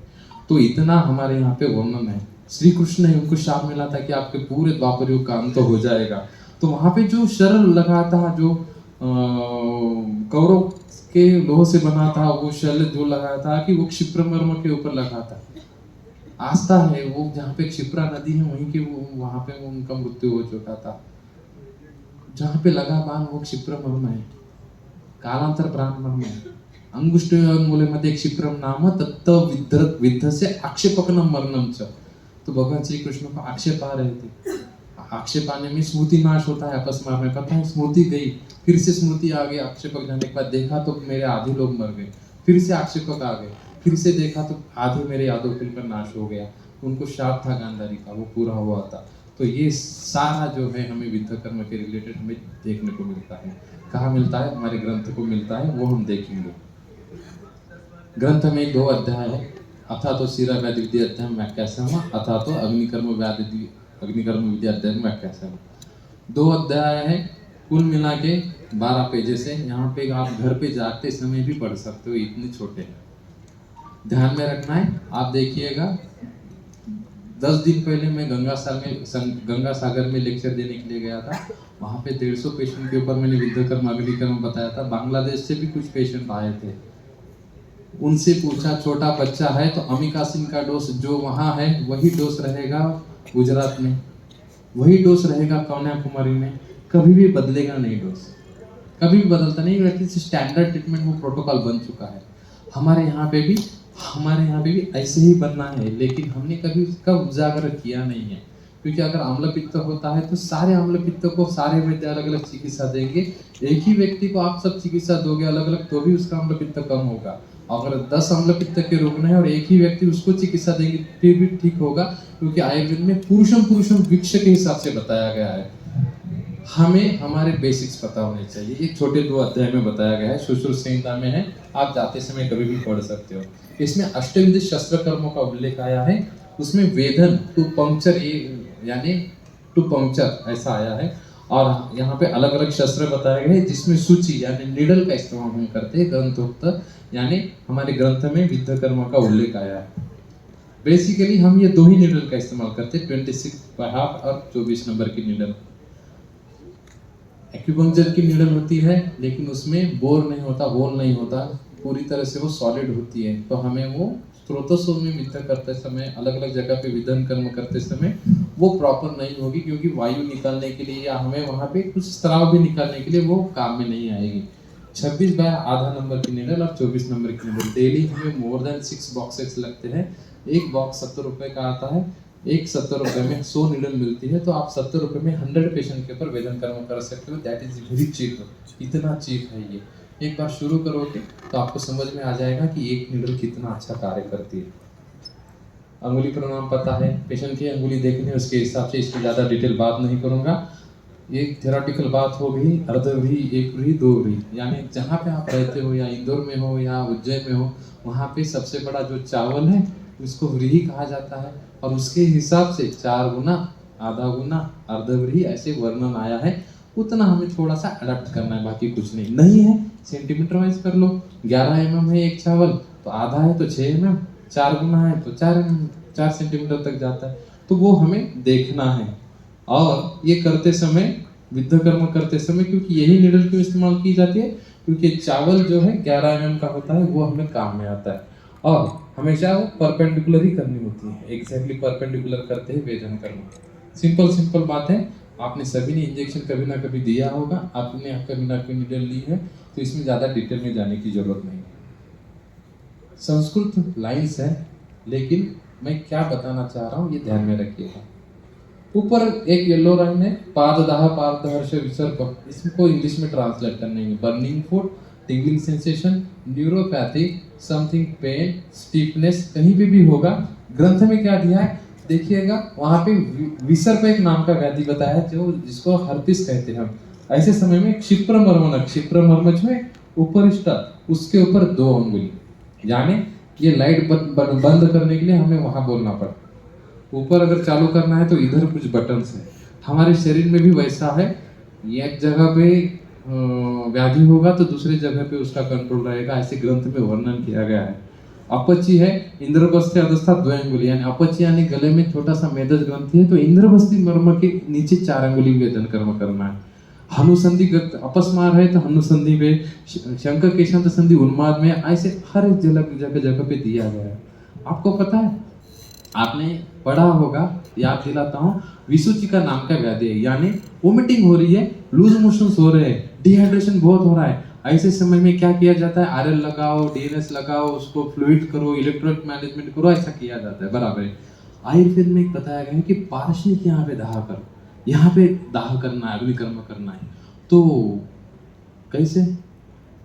S1: तो इतना हमारे यहाँ पे वर्णन है। श्री कृष्ण ने उनको शाप मिला था कि आपके पूरे द्वापर युग का अंत हो जाएगा। तो वहां पे जो शर लगा था, जो कौरव के लोह से बना था, वो शल्य जो लगा था कि वो क्षिप्र मर्म के ऊपर लगा था। आस्था है वो, जहाँ पे क्षिप्रा नदी है वहीं के वो, वहां पे उनका मृत्यु हो चुका था। जहाँ पे लगा बाण वो क्षिप्र मर्म है, कालांतर प्राण मर्म है। अंगुष्ठ मूलेमध्ये क्षिप्रम नाम तत्त विद्धस्य आक्षेपकनम मरणम च। तो भगवान श्री कृष्ण को आक्षेप आ रहे थे। आक्षेप आने में स्मृति नाश होता है, अकस्मात में पता है, स्मृति गई, फिर से स्मृति आ गई। आक्षेपक जाने के बाद देखा तो मेरे आधे लोग मर गए, फिर से आक्षेपक आ गए, फिर से देखा तो आधे मेरे यादव कुल का नाश हो गया। उनको शाप था गांधारी का, वो पूरा हुआ था। तो ये सारा जो है हमें विद्या कर्म के रिलेटेड हमें देखने को मिलता है। कहाँ मिलता है? हमारे ग्रंथ को मिलता है, वो हम देखेंगे। ग्रंथ में 2 अध्याय है, अथा तो शिरा व्याधि विद्या अध्याय में व्याख्यासम, अथा तो अग्निकर्म विद्या अध्याय में व्याख्यासम। 2 अध्याय है, कुल मिला के 12 पेजेस है। यहाँ पे आप घर पे जाते समय भी पढ़ सकते हो, इतने छोटे हैं। ध्यान में रखना है। आप देखिएगा, 10 दिन पहले मैं गंगा सागर में लेक्चर देने के लिए गया था। वहाँ पे 150 पेशेंट के ऊपर मैंने विद्याकर्म अग्निकर्म बताया था। बांग्लादेश से भी कुछ पेशेंट आए थे। उनसे पूछा, छोटा बच्चा है तो अमिकासिन का डोज जो वहाँ है वही डोज रहेगा गुजरात में, वही डोज रहेगा कन्याकुमारी में, कभी भी बदलेगा नहीं। डोज कभी भी बदलता नहीं, स्टैंडर्ड ट्रीटमेंट वो प्रोटोकॉल बन चुका है। हमारे यहाँ पे भी ऐसे ही बनना है, लेकिन हमने कभी उसका उजागर किया नहीं है। क्योंकि अगर अम्ल पित्त होता है तो सारे अम्ल पित्त को सारे वैद्य अलग अलग चिकित्सा देंगे। एक ही व्यक्ति को आप सब चिकित्सा दोगे अलग अलग, तो भी उसका अम्ल पित्त कम होगा। अगर 10 अम्ल पित्त के रुग्ण है और एक ही व्यक्ति उसको चिकित्सा देंगे फिर भी ठीक होगा, क्योंकि आयुर्वेद में पुरुषम वृक्ष के हिसाब से बताया गया है। हमें हमारे बेसिक्स पता होने चाहिए। एक छोटे 2 अध्याय में बताया गया है, सुश्रुत संहिता में है, आप जाते समय कभी भी पढ़ सकते हो। इसमें अष्टविध शस्त्र कर्मों का उल्लेख आया है। उसमें वेदन टू पंक्चर, यानी टू पंक्चर ऐसा आया है। और यहाँ पे अलग अलग शस्त्र बताए गए, जिसमें सूची यानी निडल का इस्तेमाल हम करते हैं। ग्रंथोक्त यानी हमारे ग्रंथ में विद्या कर्म का उल्लेख आया है। बेसिकली हम ये 2 ही निडल का इस्तेमाल करते हैं, 26/2 और 24 नंबर की निडल। एक्यूपंक्चर की निडल होती है, लेकिन उसमें बोर नहीं होता, होल नहीं होता, पूरी तरह से वो सॉलिड होती है। तो हमें वो स्रोतस्व में विद्या करते समय, अलग अलग जगह पे विधन कर्म करते समय वो प्रॉपर नहीं होगी, क्योंकि वायु निकालने के लिए या हमें वहाँ पे कुछ स्त्राव भी निकालने के लिए वो काम में नहीं आएगी। 26/2 नंबर की निडल और 24 नंबर की निडल डेली हमें मोर देन 6 बॉक्सेस लगते हैं। एक बॉक्स 70 रुपए का आता है। एक 70 रुपए में 100 निडल मिलती है। तो आप 70 रुपए में 100 पेशेंट के ऊपर वेदन कर्म कर सकते हो। दैट इज वेरी चीप, इतना चीप है ये। एक बार शुरू करोगे तो आपको समझ में आ जाएगा कि एक निडल कितना अच्छा कार्य करती है। अंगुली प्रणाम पता है, पेशेंट की अंगुली देखने उसके हिसाब से, इसकी ज़्यादा डिटेल बात नहीं करूँगा। एक थ्योरेटिकल बात हो गई, अर्धव्री, एक व्री, 2 व्री, यानी जहाँ पे आप रहते हो, या इंदौर में हो या उज्जैन में हो, वहाँ पे सबसे बड़ा जो चावल है उसको व्रीहि कहा जाता है। और उसके हिसाब से 4 गुना, आधा गुना, अर्धव्री ऐसे वर्णन आया है। उतना हमें थोड़ा सा अडेप्ट करना है, बाकी कुछ नहीं है। सेंटीमीटर वाइज कर लो, 11 mm है एक चावल तो आधा है तो 6 mm, 4 गुना है तो 4 mm, 4 सेंटीमीटर तक जाता है, तो वो हमें देखना है। और ये करते समय, विद्ध कर्म करते समय, क्योंकि यही निडल क्यों इस्तेमाल की जाती है, क्योंकि चावल जो है 11 mm का होता है, वो हमें काम में आता है। और हमेशा वो परपेंडिकुलर ही करनी होती है, एग्जैक्टली परपेंडिकुलर करते ही वेधन कर्म। सिंपल सिंपल बात है। आपने सभी ने इंजेक्शन कभी ना कभी दिया होगा, आपने कभी ना कभी निडल ली है, तो इसमें ज़्यादा डिटेल में जाने की जरूरत नहीं है। संस्कृत लाइन्स है, लेकिन मैं क्या बताना चाह रहा हूँ ये ध्यान में रखिएगा। ऊपर एक येलो रंग है, पाददाह पादहर्ष विसर्ग, इसको इंग्लिश में ट्रांसलेट करने है। Burning food, tingling sensation, neuropathy, something pain, stiffness, कहीं पे भी होगा। ग्रंथ में क्या दिया है देखिएगा, वहां पे विसर्ग एक नाम का व्याधि बताया है, जो जिसको हर्पिस कहते हैं हम। ऐसे समय में क्षिप्र मर्मनक, क्षिप्र मर्मज में उपरिष्ट, उसके ऊपर 2 अंगुली, यानी ये लाइट बंद करने के लिए हमें वहां बोलना पड़ता। ऊपर अगर चालू करना है तो इधर कुछ बटन्स हैं। हमारे शरीर में भी वैसा है, एक जगह पे व्याधि होगा तो दूसरी जगह पे उसका कंट्रोल रहेगा, ऐसे ग्रंथ में वर्णन किया गया है। अपची है, इंद्रबस्ती अधस्था 2 अंगुली, यानी अपची यानी गले में छोटा सा मेदज ग्रंथि है, तो इंद्रबस्ती मर्म के नीचे 4 अंगुली वेदन कर्म करना है। हनुसंधि अपस्मार है तो हनुसंधि में, शंकर केशांत संधि उन्माद में, ऐसे हर एक जगह जगह पे दिया गया है। आपको पता है, आपने पढ़ा होगा, याद दिलाता हूँ, विसूचिका नाम का व्याधि है, यानी वोमिटिंग हो रही है, लूज मोशंस हो रहे हैं, डिहाइड्रेशन बहुत हो रहा है। ऐसे समय में क्या किया जाता है, आरएल लगाओ, डीएनएस लगाओ, उसको फ्लूइड करो, इलेक्ट्रोलाइट मैनेजमेंट करो, ऐसा किया जाता है, बराबर है। आयुर्वेद में एक बताया गया है कि पार्शनिक यहाँ पे दाह करो, यहाँ पे दाह करना है, अग्निकर्म करना है। तो कैसे,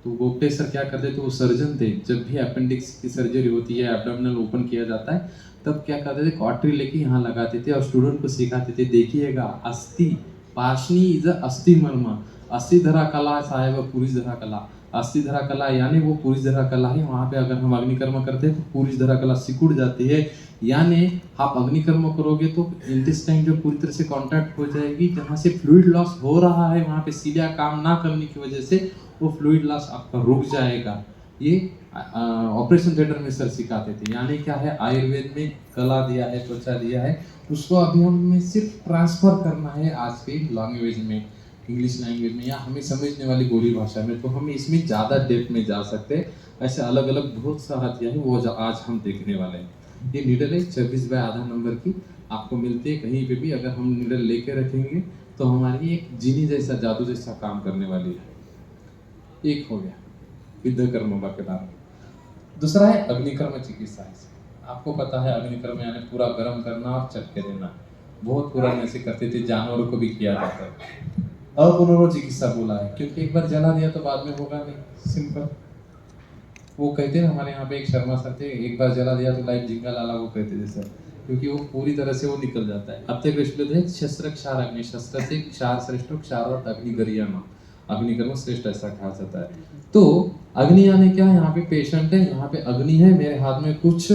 S1: तो गोपटे सर क्या करते थे, वो सर्जन थे, जब भी अपेंडिक्स की सर्जरी होती है, एब्डोमिनल ओपन किया जाता है, तब क्या करते थे, कॉटरी लेके यहाँ लगाते थे और स्टूडेंट को सिखाते थे, देखिएगा अस्थि पाशनी इज अस्थि मर्म, अस्थि धरा कला साहेब पूरी धरा कला, अस्थि धरा कला यानी वो पूरी धरा कला है, वहाँ पे अगर हम अग्निकर्म करते हैं तो पूरी धरा कला सिकुड़ जाती है, यानी आप अग्निकर्म करोगे तो इंटेस्टाइन जो पूरी तरह से कॉन्टैक्ट हो जाएगी, जहाँ से फ्लूइड लॉस हो रहा है वहाँ पे सीलिया काम ना करने की वजह से वो फ्लूइड लॉस आपका रुक जाएगा। ये ऑपरेशन थिएटर में सर सिखाते थे। यानी क्या है, आयुर्वेद में कला दिया है, त्वचा दिया है, उसको अभी हमें सिर्फ ट्रांसफर करना है आज के लैंग्वेज में, इंग्लिश लैंग्वेज में, या हमें समझने वाली बोली भाषा में, तो हम इसमें ज़्यादा डेप्थ में जा सकते हैं। ऐसे अलग अलग बहुत सा हथियार है, वो आज हम देखने वाले हैं। ये नीडल है 26 बाय आधा नंबर की, आपको मिलती है कहीं पे भी। अगर हम नीडल लेके रखेंगे तो हमारी एक जीनी जैसा, जादू जैसा काम करने वाली है। एक हो गया विद्ध कर्म के बारे में। दूसरा है अग्निकर्म चिकित्सा। आपको पता है अग्निकर्म यानी पूरा गर्म करना और चटके देना, बहुत पुराने ऐसे करते थे, जानवरों को भी किया जाता है। अपुनर्व चिकित्सा बोला है क्योंकि एक बार जला दिया तो बाद में होगा नहीं, सिंपल। वो कहते हैं हमारे यहाँ पे एक शर्मा सर थे, एक बार जला दिया तो लाइफ जिंगा लाला, वो कहते थे सर, क्योंकि वो पूरी तरह से वो निकल जाता है। अब तक विश्लेषण शस्त्र क्षार अग्नि, शस्त्र से क्षार श्रेष्ठ, क्षार अग्नि गरियामा, अग्निकर्म श्रेष्ठ ऐसा कहा जाता है। तो अग्नि यानी क्या है, यहाँ पे पेशेंट है, यहाँ पे अग्नि है, मेरे हाथ में कुछ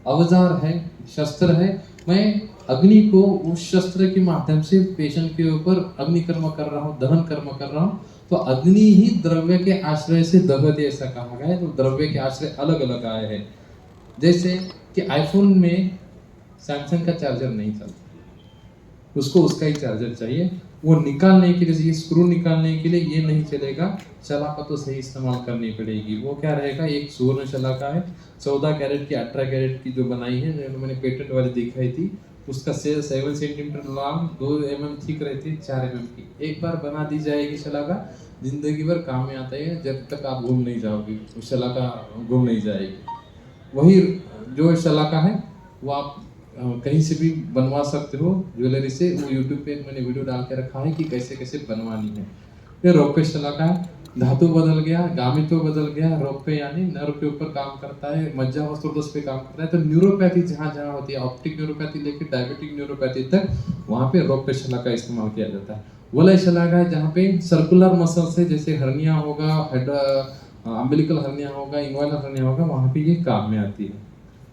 S1: औजार है, शस्त्र है, मैं अग्नि को उस शस्त्र के माध्यम से पेशेंट के ऊपर अग्निकर्म कर रहा हूँ, दहन कर्म कर रहा हूँ। तो अग्नि ही द्रव्य के आश्रय से दहते ऐसा कहा गया है। तो द्रव्य के आश्रय अलग अलग आए हैं, जैसे कि आईफोन में सैमसंग का चार्जर नहीं चलता, उसको उसका ही चार्जर चाहिए। वो निकालने के लिए, ये स्क्रू निकालने के लिए ये नहीं चलेगा, शलाका तो सही इस्तेमाल करनी पड़ेगी। वो क्या रहेगा, एक सुवर्ण शलाका है, 14 कैरेट की, 18 कैरेट की जो बनाई है, जो मैंने पेटेंट वाली दिखाई थी, उसका 7 सेंटीमीटर लॉन्ग, 2 mm थिक रहती है, 4 mm की। एक बार बना दी जाएगी शलाका, जिंदगी भर काम में आता है, जब तक आप घूम नहीं जाओगे वो शलाका घूम नहीं जाएगी। वही जो शलाका है वो आप कहीं से भी बनवा सकते हो ज्वेलरी से। वो यूट्यूब पे मैंने वीडियो डाल के रखा है कि कैसे कैसे बनवानी है। फिर रोपे शलाका है, धातु बदल गया, गामित्व बदल गया। रोपे यानी नर्व के ऊपर काम करता है, मज्जा वस्त्रोदस पे काम करता है। तो न्यूरोपैथी जहाँ जहाँ होती है, ऑप्टिक न्यूरोपैथी लेकर डायबिटिक न्यूरोपैथी तक, वहाँ पे रोपे शलाका इस्तेमाल किया जाता है। वलय शलाका है जहाँ पे सर्कुलर मसल्स है, जैसे हर्निया होगा, अम्बिलिकल हर्निया होगा, इंग्वाइनल हर्निया होगा, वहाँ पे ये काम में आती है।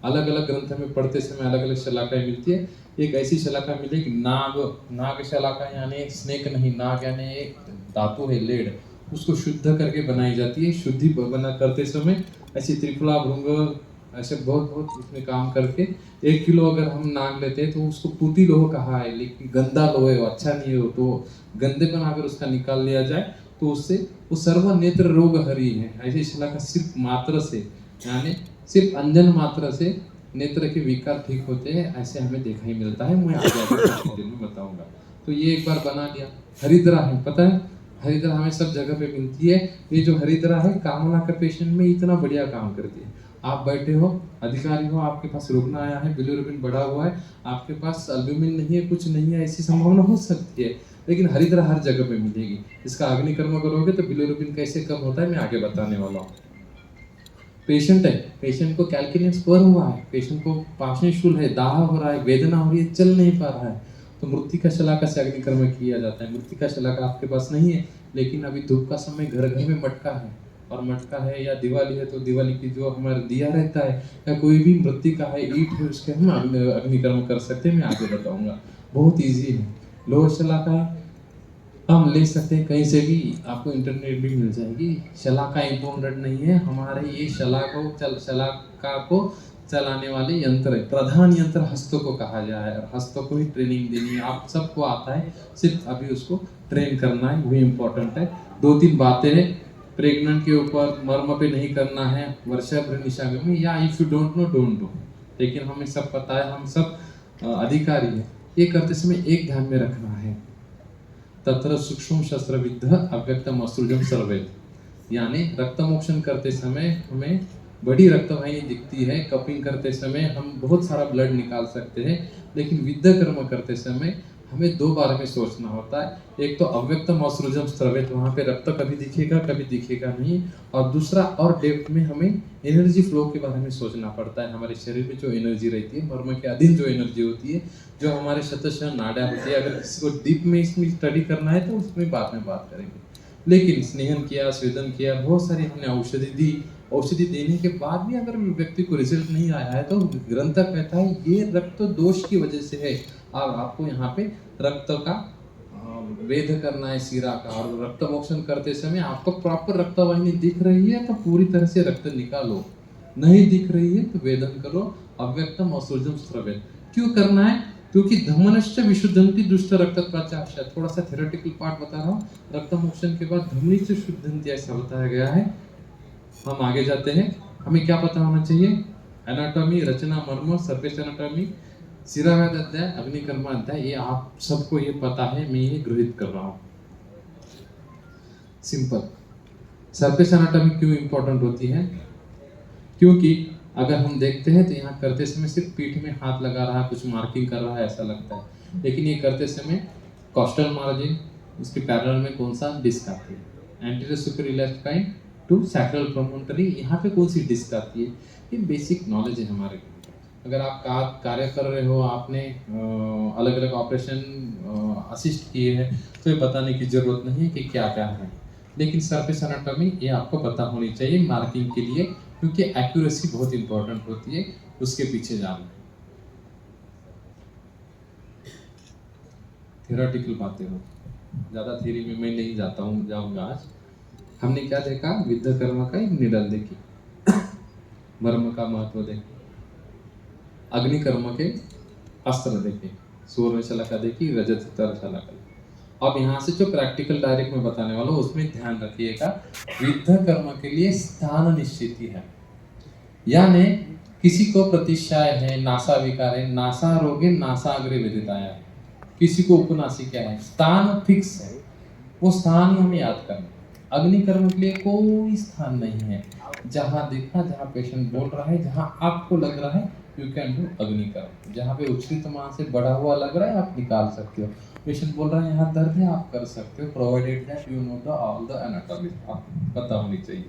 S1: अलग अलग ग्रंथ में पढ़ते समय अलग अलग शलाकाएं मिलती है। एक ऐसी शलाका मिली कि नाग शलाका, यानी स्नेक नहीं, नाग यानी एक धातु है, लेड, उसको शुद्ध करके बनाई जाती है। शुद्धि बना करते समय ऐसी त्रिफला भृंग ऐसे बहुत बहुत उसमें काम करके 1 किलो अगर हम नाग लेते हैं तो उसको पूती लोह कहा है, लेकिन गंदा लोह है, वो अच्छा नहीं है। तो गंदेपन अगर उसका निकाल लिया जाए तो उससे वो सर्व नेत्र रोग हरी है। ऐसी शलाका सिर्फ मात्र से, यानी सिर्फ अंजन मात्र से नेत्र के विकार ठीक होते हैं, ऐसे हमें देखा ही मिलता है। मैं आगे कुछ दिन में बताऊंगा। तो ये एक बार बना लिया। हरिद्रा है, पता है हरिद्रा हमें सब जगह पे मिलती है। ये जो हरिद्रा है कामला का पेशेंट में इतना बढ़िया काम करती है। आप बैठे हो, अधिकारी हो, आपके पास रुग्ण आया है, बिलिरुबिन बढ़ा हुआ है, आपके पास अल्ब्यूमिन नहीं है, कुछ नहीं है, ऐसी संभावना हो सकती है, लेकिन हरिद्रा हर जगह पे मिलेगी। इसका अग्निकर्म करोगे तो बिलिरुबिन कैसे कम होता है मैं आगे बताने वाला हूँ। पेशेंट है, पेशेंट को कैल्कुलेट स्पर हुआ है, पेशेंट को पाचनशूल है, दाह हो रहा है, वेदना हो रही है, चल नहीं पा रहा है, तो मृत्तिका शलाका से अग्निकर्म किया जाता है। मृत्तिका शलाका आपके पास नहीं है, लेकिन अभी धूप का समय घर घर में मटका है, और मटका है या दिवाली है तो दिवाली की जो हमारा दिया रहता है, या कोई भी मृत्तिका है, ईंट है, उसके हम अग्निकर्म कर सकते हैं। मैं आगे बताऊंगा, बहुत ईजी है। लोह शलाका हम ले सकते हैं कहीं से भी, आपको इंटरनेट भी मिल जाएगी। शलाका इम्पोर्टेंट नहीं है, हमारे ये शलाका को चलाने वाले यंत्र है। प्रधान यंत्र हस्तों को कहा जाए है, और हस्तों को ही ट्रेनिंग देनी है। आप सबको आता है, सिर्फ अभी उसको ट्रेन करना है, वही इम्पोर्टेंट है। 2-3 बातें हैं प्रेग्नेंट के ऊपर, मर्म पे नहीं करना है, वर्षा भ्रूण निशाग्र या if you don't know don't do, लेकिन हमें सब पता है, हम सब अधिकारी है। ये करते समय एक ध्यान में रखना है, तत्र सूक्ष्म शस्त्रविद्ध अव्यक्तम असृजम सर्वेद, यानी रक्तमोक्षण करते समय हमें बड़ी रक्तवाहिनी दिखती है, कपिंग करते समय हम बहुत सारा ब्लड निकाल सकते हैं, लेकिन विद्ध कर्म करते समय हमें 2 बार में सोचना होता है। एक तो अव्यक्तम असृजम सर्वेद, वहाँ पे रक्त कभी दिखेगा नहीं, और दूसरा और डेप्थ में हमें एनर्जी फ्लो के बारे में सोचना पड़ता है। हमारे शरीर में जो एनर्जी रहती है, मर्म के अधीन जो एनर्जी होती है, जो हमारे शतशः नाड़ा होती है, अगर किसी को डीप में इसमें स्टडी करना है तो उसमें बाद में बात करेंगे। लेकिन स्नेहन किया, स्वेदन किया, बहुत सारी हमने औषधि दी, औषधि देने के बाद भी अगर व्यक्ति को रिजल्ट नहीं आया है तो ग्रंथ कहता है ये रक्त दोष की वजह से है। और आपको यहाँ पे रक्त का वेद करना है, शिरा का, और रक्त मोक्षण करते समय आपको प्रॉपर रक्तवाहिनी दिख रही है तो पूरी तरह से रक्त निकालो, नहीं दिख रही है तो वेदन करो, अव्यक्तम असृजम स्रवेद। क्यों करना है? क्योंकि धमनश्च विशुद्धंति दुष्ट रक्तत्वाच। थोड़ा सा थ्योरेटिकल पार्ट बता रहा हूँ। रक्त मोक्षण के बाद धमनी से शुद्धंति ऐसा बताया गया है। हम आगे जाते हैं। हमें क्या पता होना चाहिए? एनाटॉमी, रचना, मर्म, सरफेस एनाटॉमी, शिरावेद अध्याय, अग्निकर्म अध्याय, ये आप सबको ये पता है, मैं ये गृहित कर रहा हूँ। सिंपल। सरफेस एनाटॉमी क्यों इंपॉर्टेंट होती है? क्योंकि अगर हम देखते हैं तो यहाँ करते समय सिर्फ पीठ में हाथ लगा रहा है, कुछ मार्किंग कर रहा है ऐसा लगता है, लेकिन ये करते समय कॉस्टल मार्जिन, उसके पैरेलल में कौन सा डिस्क आती है, एंटीरियर सुपीरियर लेफ्ट काइन टू सैक्रल प्रोमोटरी, यहाँ पे कौन सी डिस्क आती है, ये बेसिक नॉलेज है हमारे। अगर आप कार्य कर रहे हो, आपने अलग अलग ऑपरेशन असिस्ट किए हैं, तो ये बताने की जरूरत नहीं है कि क्या क्या है, लेकिन सरफेस एनाटॉमी ये आपको पता होनी चाहिए मार्किंग के लिए, क्योंकि एक्यूरेसी बहुत इंपॉर्टेंट होती है उसके पीछे जाना। थ्योरेटिकल बातें हो, ज़्यादा थ्योरी में मैं नहीं जाऊंगा आज। हमने क्या देखा? विद्ध कर्म का एक निडल देखी, मर्म का महत्व देखे, अग्निकर्म के अस्त्र देखे, सूर्य शलाका देखी, रजत शलाका। अब यहाँ से जो प्रैक्टिकल डायरेक्ट में बताने वाला हूँ उसमें ध्यान रखिएगा। विद्ध कर्म के लिए स्थान निश्चित है, यानी किसी को प्रतिशाय है, नासा विकार है, नासा रोग है, नासा अग्रे वेदिताया है, किसी को उपनासिका है, स्थान फिक्स है, वो स्थान ही हमें याद करना। अग्निकर्म के लिए कोई स्थान नहीं है, जहाँ देखा, जहाँ पेशेंट बोल रहा है, जहाँ आपको लग रहा है यू कैन डू अग्निकर्म। जहाँ पे उच्छृत मां से बढ़ा हुआ लग रहा है आप निकाल सकते हो। पेशेंट बोल रहा है यहाँ दर्द है, आप कर सकते हो, provided that you know the all the anatomy, आप पता होनी चाहिए।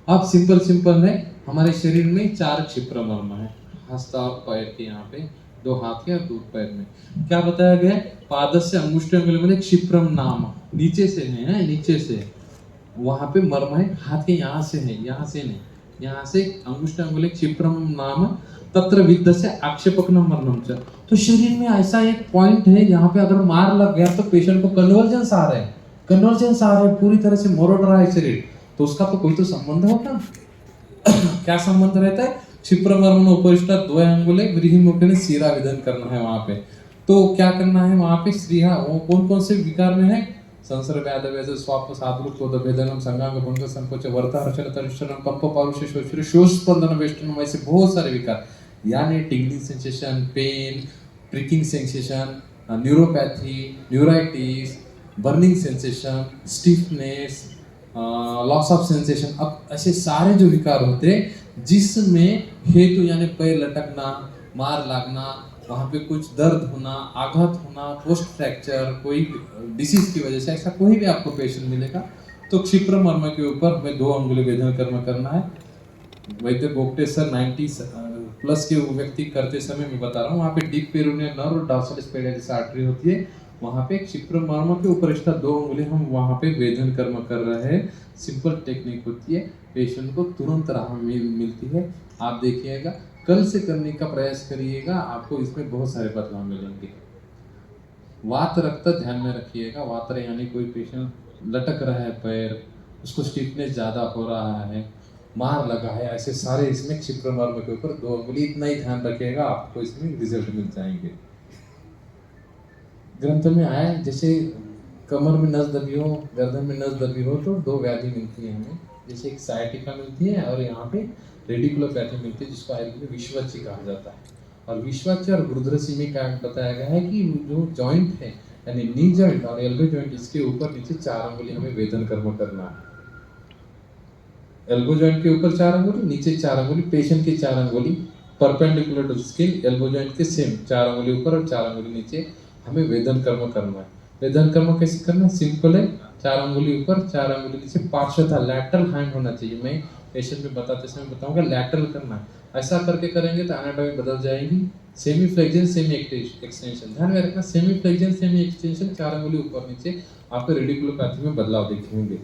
S1: अब सिंपल है, हमारे शरीर में 4 क्षिप्र मर्म है, हस्त और पैर के, यहाँ पे 2 हाथ के और 2 पैर में। क्या बताया गया? पादस्य अंगुष्ठांगुली क्षिप्रम नाम, नीचे से है, नीचे से वहां पे मर्म है, हाथ के यहाँ से है, यहाँ से नहीं, यहाँ से अंगुष्ठांगुली क्षिप्रम नाम तत्र विद्ध से आक्षेपकनम मरणम च। तो शरीर में ऐसा एक पॉइंट है जहाँ पे अगर मार लग गया तो पेशेंट को कन्वर्जेंस आ रहा है, पूरी तरह से मोरड रहा है शरीर, तो उसका तो कोई तो संबंध होगा। क्या संबंध रहता है? क्षिप्रमर्मण उपरिष्टात् द्वय अंगुले व्रीहिमुखेन शिरा विधन करना है वहां पे। तो क्या करना है वहां पे श्रीहा, वो कौन कौन से विकार में है, संसर्ग व्याध वेद स्वाप साधुक तो भेदनम संगांग भंग संकोच वर्ता हर्षण तरिष्ठनम कंप पारुष शोष शोष स्पंदन वेष्टनम, ऐसे बहुत सारे विकार, यानी tingling sensation, pain, pricking sensation, neuropathy, neuritis, burning sensation, stiffness, loss of sensation, अब ऐसे सारे जो विकार होते हैं जिसमें हेतु यानी पैर लटकना, मार लगना, वहाँ पे कुछ दर्द होना, आघात होना, पोस्ट फ्रैक्चर, कोई डिसीज की वजह से ऐसा कोई भी आपको पेशेंट मिलेगा तो क्षिप्र मर्म के ऊपर हमें 2 अंगुली वेदन कर्म करना है। वैद्य बोगटे सर 90 प्लस के व्यक्ति करते समय मैं बता रहा हूँ, वहाँ पे डीप पेरोनियल नर्व और डॉर्सल स्पाइनल आर्टरी होती है, वहाँ पे क्षिप्र मर्म के ऊपर इसका 2 अंगुली हम वहाँ पे वेदन कर्म कर रहे हैं। सिंपल टेक्निक होती है, पेशेंट को तुरंत राहत मिलती है। आप देखिएगा, कल से करने का प्रयास करिएगा, आपको इसमें बहुत सारे बदलाव मिलेंगे। वात रक्त ध्यान में रखिएगा, वात यानी कोई पेशेंट लटक रहा है पैर, उसको स्टिफनेस ज़्यादा हो रहा है, मार लगा है, ऐसे सारे इसमें क्षिप्र मर्म के ऊपर 2 अंगुली, इतना ही ध्यान रखिएगा, आपको इसमें रिजल्ट मिल जाएंगे। ग्रंथ में आया है जैसे कमर में नस दबी हो, गर्दन में नस दबी हो तो 2 व्याधि मिलती है हमें, जैसे एक साइटिका मिलती है और यहाँ पे रेडिकुलोपैथी मिलती है, जिसको आयुर्वेद में विश्वच्य कहा जाता है। और विश्वच्य और गुरुद्रसी में क्या बताया गया है कि जो जॉइंट है यानी नी जॉइंट और एल्बो जॉइंट, इसके ऊपर नीचे 4 अंगुली हमें वेदन कर्म करना है। एल्बो जॉइंट के ऊपर 4 अंगुली, नीचे 4 अंगुली, पेशेंट के 4 अंगुली perpendicular to skin, elbow joint के सेम 4 अंगुली ऊपर और 4 अंगुली नीचे हमें वेदन कर्म करना है। वेदन कर्म कैसे करना है, सिंपल है, 4 अंगुली ऊपर 4 अंगुली नीचे, पार्श्वता लैटरल हैंड होना चाहिए। मैं पेशेंट में बताते समय बताऊंगा लैटरल करना है, ऐसा करके करेंगे तो एनाटॉमी बदल जाएगी। सेमी फ्लेक्शन सेमी एक्सटेंशन ध्यान में रखना, सेमी फ्लेक्शन सेमी एक्सटेंशन, 4 अंगुली ऊपर नीचे, आपको रेडिकुलोपैथी में बदलाव देखेंगे।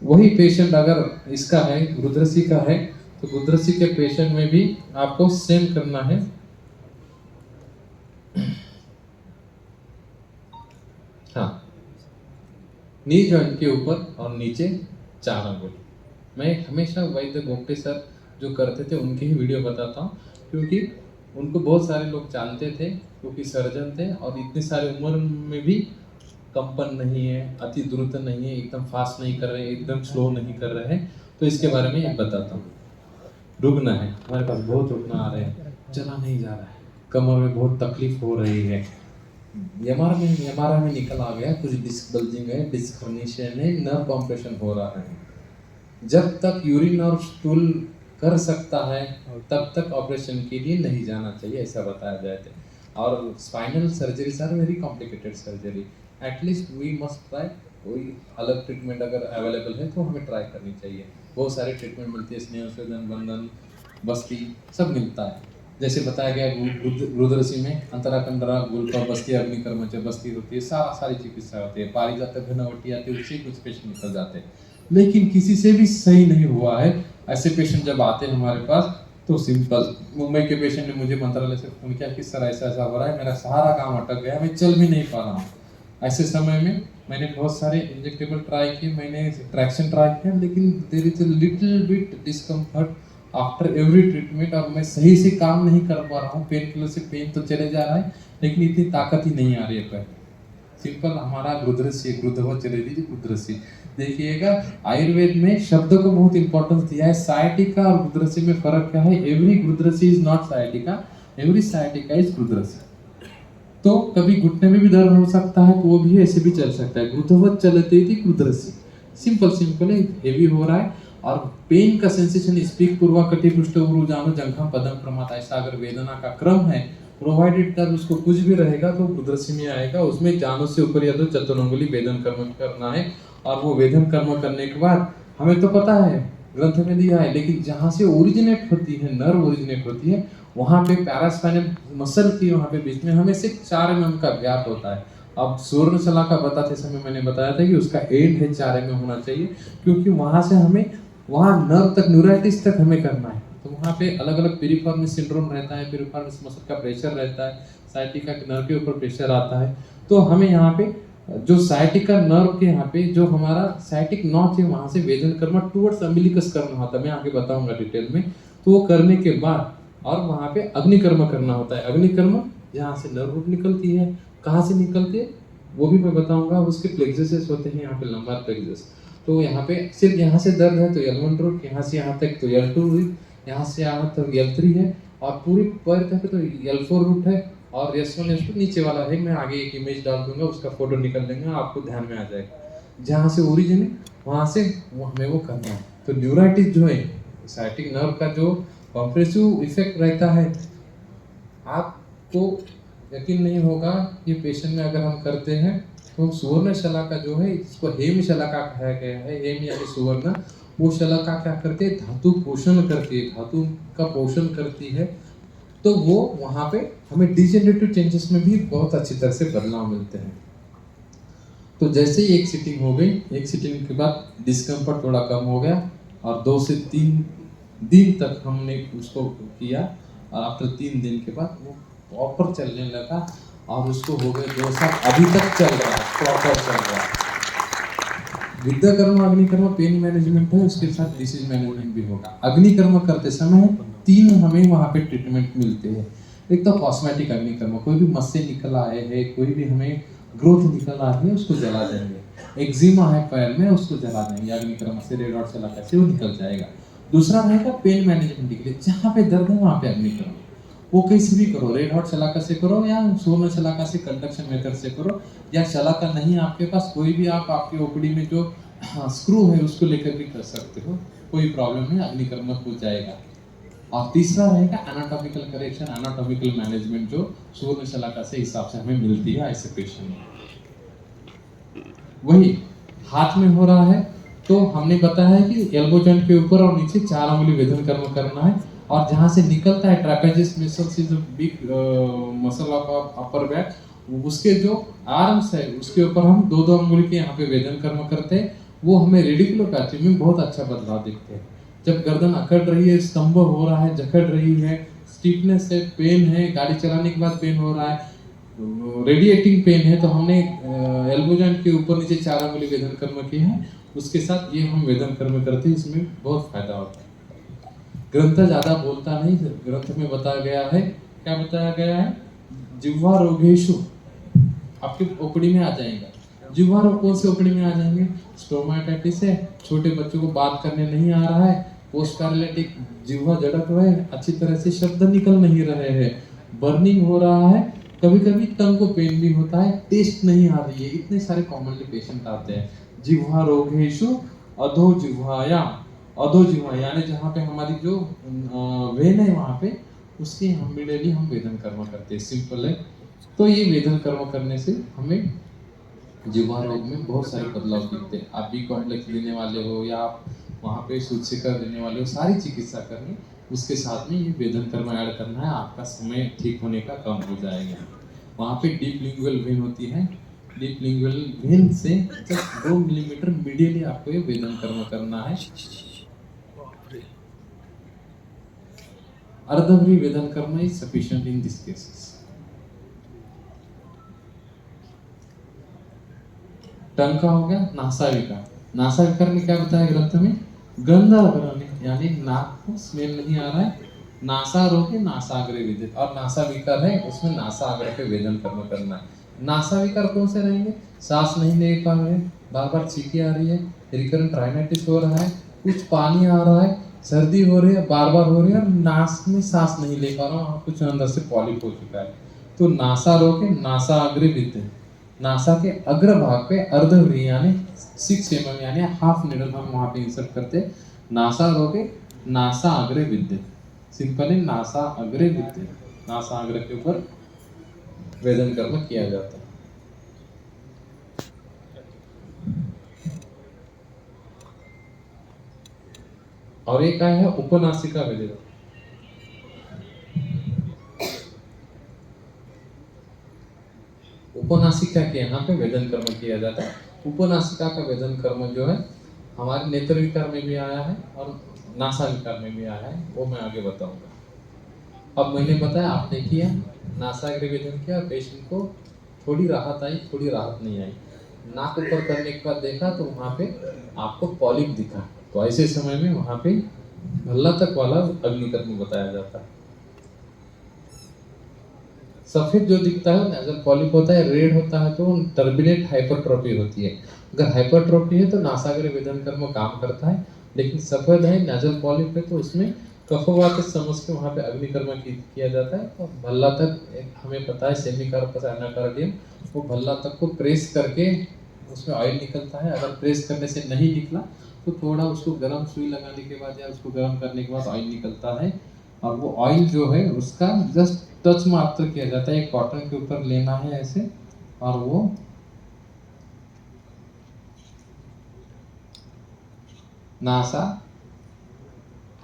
S1: वही पेशेंट अगर इसका है गुरुद्रसी का है तो गुरुद्रसी के पेशेंट में भी आपको सेम करना है। हाँ, नी जॉइंट के ऊपर और नीचे 4 अंगुली। मैं हमेशा वैद्य गोप्टे सर जो करते थे उनकी ही वीडियो बताता हूँ, क्योंकि उनको बहुत सारे लोग जानते थे, क्योंकि सर्जन थे और इतनी सारी उम्र में भी कंपन नहीं है, अति द्रुत नहीं है, एकदम फास्ट नहीं कर रहे, एकदम स्लो नहीं कर रहे हैं। तो इसके बारे में एक बताता हूँ। रुग्ण है, हमारे पास बहुत रुग्ण आ रहे हैं, चला नहीं जा रहा है, कमर में बहुत तकलीफ हो रही है, एमआरआई में निकल आ गया कुछ डिस्क बल्जिंग है, डिस्क हर्निशियन है, नर्व कॉम्प्रेशन हो रहा है। जब तक यूरिन और स्टूल कर सकता है तब तक ऑपरेशन के लिए नहीं जाना चाहिए, ऐसा बताया जाता है। और spinal surgeries are very complicated surgery, at least we must try, कोई अलग ट्रीटमेंट अगर अवेलेबल है तो हमें ट्राई करनी चाहिए। बहुत सारे ट्रीटमेंट मिलती है, स्नेह स्वेदन, बंधन, बस्ती, सब मिलता है। जैसे बताया गया रुद्रसी में अंतराकंडरा गुलका बस्ती अग्निकर्मच बस्ती होती है, सारी चिकित्सा होती है, पारिजात घनवटी आती है, उससे कुछ पेशेंट निकल जाते हैं। लेकिन किसी से भी सही नहीं हुआ है। ऐसे पेशेंट जब आते हैं हमारे पास तो सिंपल, मुंबई के पेशेंट ने मुझे मंत्रालय से फोन किया कि सर ऐसा ऐसा हो रहा है, मेरा सारा काम अटक गया, मैं चल भी नहीं पा रहा हूँ। ऐसे समय में मैंने बहुत सारे इंजेक्टेबल ट्राई किए, मैंने ट्रैक्शन ट्राई किया, लेकिन there is a little bit discomfort after every treatment, और मैं सही से काम नहीं कर पा रहा हूँ। पेन किलर से पेन तो चले जा रहा है, लेकिन इतनी ताकत ही नहीं आ रही है पैर। सिंपल हमारा गुरुद्रसी, गुरुद्रव चले दीजिए गुरुद्रसी। देखिएगा आयुर्वेद में शब्दों को बहुत इंपॉर्टेंस दिया है। साइटिका और गुरुद्रसी में फर्क क्या है, every Gridhrasi is not sciatica, every sciatica is Gridhrasi. तो कभी घुटने में भी दर्द हो सकता है तो वो भी ऐसे भी चल सकता है, गुरुद्रव चलते थी गुरुद्रसी। सिंपल सिंपल है, हेवी हो रहा है और पेन का सेंसेशन स्पीक पूर्वा कटी पृष्ठ उरुजानो जंघम पदम प्रमात, ऐसा अगर वेदना का क्रम है प्रोवाइडेड तब उसको कुछ भी रहेगा तो गुरुद्रसी में आएगा। उसमें जानो से ऊपर या तो चतुरंगुली वेदन कर्म करना है, और वो वेदन कर्म करने के बाद हमें तो पता है ग्रंथ में दिया है, लेकिन जहाँ से ओरिजिनेट होती है, नर्व ओरिजिनेट होती है, वहाँ पे पैरास्पाइनल मसल की वहाँ पे बीच में हमें सिर्फ 4 mm का गैप होता है। अब सूर्णशला का बताते समय मैंने बताया था कि उसका एंड है 4 mm होना चाहिए, क्योंकि वहाँ से हमें वहाँ नर्व तक, न्यूराइटिस तक हमें करना है। तो वहाँ पे अलग अलग पिरिफॉर्मिस सिंड्रोम रहता है, पिरिफॉर्मिस मसल का प्रेशर रहता है, साइटिका के नर्व के ऊपर प्रेशर आता है। तो हमें यहाँ पे जो साइटिका नर्व के यहाँ पे जो हमारा साइटिक नॉच है, वहाँ से वेदन कर्म टुवर्ड्स अम्बिलिकस करना होता है, मैं आगे बताऊंगा डिटेल में। तो वो करने के बाद और वहाँ पे अग्निकर्म करना होता है। अग्निकर्म यहाँ से नर्व रूट निकलती है, कहाँ से निकलती है वो भी मैं बताऊंगा। उसके प्लेक्ससेस होते हैं यहाँ पे, लंबार प्लेक्सस। तो यहाँ पे सिर्फ यहाँ से दर्द है तो L1 रूट, यहाँ से यहाँ तक तो L2 रूट, यहाँ से यहाँ तक L3 है, और पूरी पैर तक तो L4 रूट है, और S1 S2 नीचे वाला है। मैं आगे एक इमेज डाल दूंगा, उसका फोटो निकल लेंगे, आपको ध्यान में आ जाएगा। जहाँ से ओरिजिन है वहाँ से हमें वो करना है। तो न्यूराइटिस जो है, साइटिक नर्व का जो कॉम्प्रेसिव इफेक्ट रहता है, आपको यकीन नहीं होगा ये पेशेंट में अगर हम करते हैं तो सुवर्ण शलाका जो है, इसको हेम शलाका कहा गया है। हेम यानी सुवर्ण, वो शलाका क्या करते हैं, धातु पोषण करती है, धातु का पोषण करती है। तो वो वहाँ पे हमें डिजेनरेटिव चेंजेस में भी बहुत अच्छी तरह से बदलाव मिलते हैं। तो जैसे ही एक सिटिंग हो गई, एक सिटिंग के बाद डिस्कम्फर्ट थोड़ा कम हो गया, और 2 से 3 दिन तक हमने उसको किया, और आफ्टर 3 दिन के बाद वो प्रॉपर चलने लगा, और उसको हो गए 2 साल, अभी तक चल रहा है, प्रॉपर चल रहा है। विद्याकर्म अग्निकर्म पेन मैनेजमेंट है, उसके साथ डिसीज मैनेजमेंट भी होगा। अग्निकर्म करते समय 3 हमें वहाँ पे ट्रीटमेंट मिलते हैं। एक तो कॉस्मेटिक अग्निकर्म, कोई भी मस्से निकल आए हैं, कोई भी हमें ग्रोथ निकल आती है, उसको जला देंगे। एक्जिमा है पैर में, उसको जला देंगे अग्निकर्म से, रेड हॉट शलाका से वो निकल जाएगा। दूसरा रहेगा पेन मैनेजमेंट के लिए, जहाँ पे दर्द है वहाँ पे अग्निकर्म, वो कैसे भी करो, रेड हॉट शलाका से करो या सुवर्ण शलाका से, कंडक्शन मेथड से करो, या शलाका नहीं आपके पास कोई भी, आप आपके ओपीडी में जो स्क्रू है उसको लेकर भी कर सकते हो, कोई प्रॉब्लम नहीं, अग्निकर्म हो जाएगा। और तीसरा रहेगा एनाटॉमिकल करेक्शन, एनाटॉमिकल मैनेजमेंट, जो सुवर्ण शलाका से हिसाब से हमें मिलती है ऐसे पेशेंट में। वही हाथ में हो रहा है तो हमने बताया है कि एल्बो जॉइंट के ऊपर और नीचे 4 अंगुली वेदन कर्म करना है, और जहाँ से निकलता है trapezius muscles is big muscle of upper back, उसके जो आर्म्स है उसके ऊपर हम 2-2 अंगुली के यहाँ पे वेदन कर्म करते हैं। वो हमें रेडिकुलोपैथी में बहुत अच्छा बदलाव दिखते हैं। जब गर्दन अकड़ रही है, स्तंभ हो रहा है, जकड़ रही है, स्टिफनेस है, पेन है, गाड़ी चलाने के बाद पेन हो रहा है, रेडिएटिंग पेन है, तो हमने एल्बो जॉइंट के ऊपर नीचे 4 अंगुली वेदन कर्म किए हैं। उसके साथ ये हम वेदन कर्म करते हैं, इसमें बहुत फायदा होता है। ग्रंथ ज्यादा बोलता नहीं, ग्रंथ में बताया गया है, क्या बताया गया है, जिह्वा रोगेशु आपके ओपीडी में आ जाएगा। जिह्वा रोग कौन से ओपीडी में आ जाएंगे, स्टोमाटाइटिस है, छोटे बच्चों को बात करने नहीं आ रहा है, पोस्ट पैरालिटिक जिह्वा झड़क रहा है, अच्छी तरह से शब्द निकल नहीं रहे हैं, बर्निंग हो रहा है, कभी कभी टंग को पेन भी होता है, टेस्ट नहीं आ रही है, इतने सारे कॉमनली पेशेंट आते हैं। जिह्वा रोगेशु अधो जिह्वाया, अधो जिह्वा यानी जहाँ पे हमारी जो वेन है वहाँ पे, उसके हम इमीडिएटली हम वेदन कर्म करते हैं, सिंपल है। तो ये वेदन कर्म करने से हमें जिह्वा रोग में बहुत सारे बदलाव दिखते हैं। आप बी कॉम्प्लेक्स लेने वाले हो या आप वहाँ पे सूचीकर देने वाले हो, सारी चिकित्सा करनी, उसके साथ में ये वेदन कर्म ऐड करना है, आपका समय ठीक होने का कम हो जाएगा। वहाँ पे डीप लिंगुअल वेन होती है, डीप लिंगुअल वेन से 2 मिलीमीटर मीडियली आपको ये वेदन कर्म करना है। अर्धवरी वेदन कर्म is sufficient in this cases. Tongue का हो गया, नासाविकार। नासाविकार में क्या बताया ग्रंथ में, गंध अग्रणी यानी नाक को स्मेल नहीं आ रहा है, नासा रोके नासाग्रे विदित, और नासाविकार है उसमें नासाग्र पे वेदन कर्म करना है। नासाविकार कौन से रहेंगे, सांस नहीं ले पा रहे, बार बार छींकी आ रही है, रिकरेंट राइनाइटिस हो रहा है, कुछ पानी आ रहा है, सर्दी हो रही है, बार बार हो रही है, और नाक में सांस नहीं ले पा रहा हूँ, कुछ अंदर से पॉलिप हो चुका है। तो नासा रोके नासाग्रे विदित, नासा के अग्र भाग पे अर्धव्री यानी 6 mm यानी हाफ नीडल हम वहाँ पे इंसर्ट करते, नासा रोके नासा अग्रे विद्य, सिंपल है, नासा अग्रे विद्य, नासा अग्र के ऊपर वेदन कर्म किया जाता है। और एक क्या है, उपनासिका वेदन। उपनासिका के यहाँ पे वेदन कर्म किया जाता है। उपनासिका का वेदन कर्म जो है हमारे नेत्र विकार में भी आया है और नासा विकार में भी आया है, वो मैं आगे बताऊंगा। अब मैंने बताया, आपने किया नासा वेदन किया, पेशेंट को थोड़ी राहत आई, थोड़ी राहत नहीं आई, नाक ऊपर करने के बाद देखा तो वहाँ पे आपको पॉलिप दिखा, तो ऐसे समय में वहाँ पे भल्ला तक वाला अग्निकर्म बताया जाता है। सफेद जो दिखता है नेजल पॉलिप होता है, रेड होता है तो टर्बिनेट हाइपरट्रोफी होती है। अगर हाइपरट्रोफी है तो नासाग्र वेदन कर्म काम करता है, लेकिन सफेद है नेजल पॉलिप है तो उसमें कफवात समझ के वहाँ पे अग्निकर्म किया जाता है। तो भल्ला तक हमें पता है सेमिकार्पस एनाकार्डियम, वो भल्ला तक को प्रेस करके उसमें ऑयल निकलता है। अगर प्रेस करने से नहीं निकला तो थोड़ा उसको गर्म सुई लगाने के बाद या उसको गर्म करने के बाद ऑयल निकलता है। और वो ऑयल जो है उसका जस्ट टच मात्र किया जाता है, एक कॉटन के ऊपर लेना है ऐसे, और वो नासा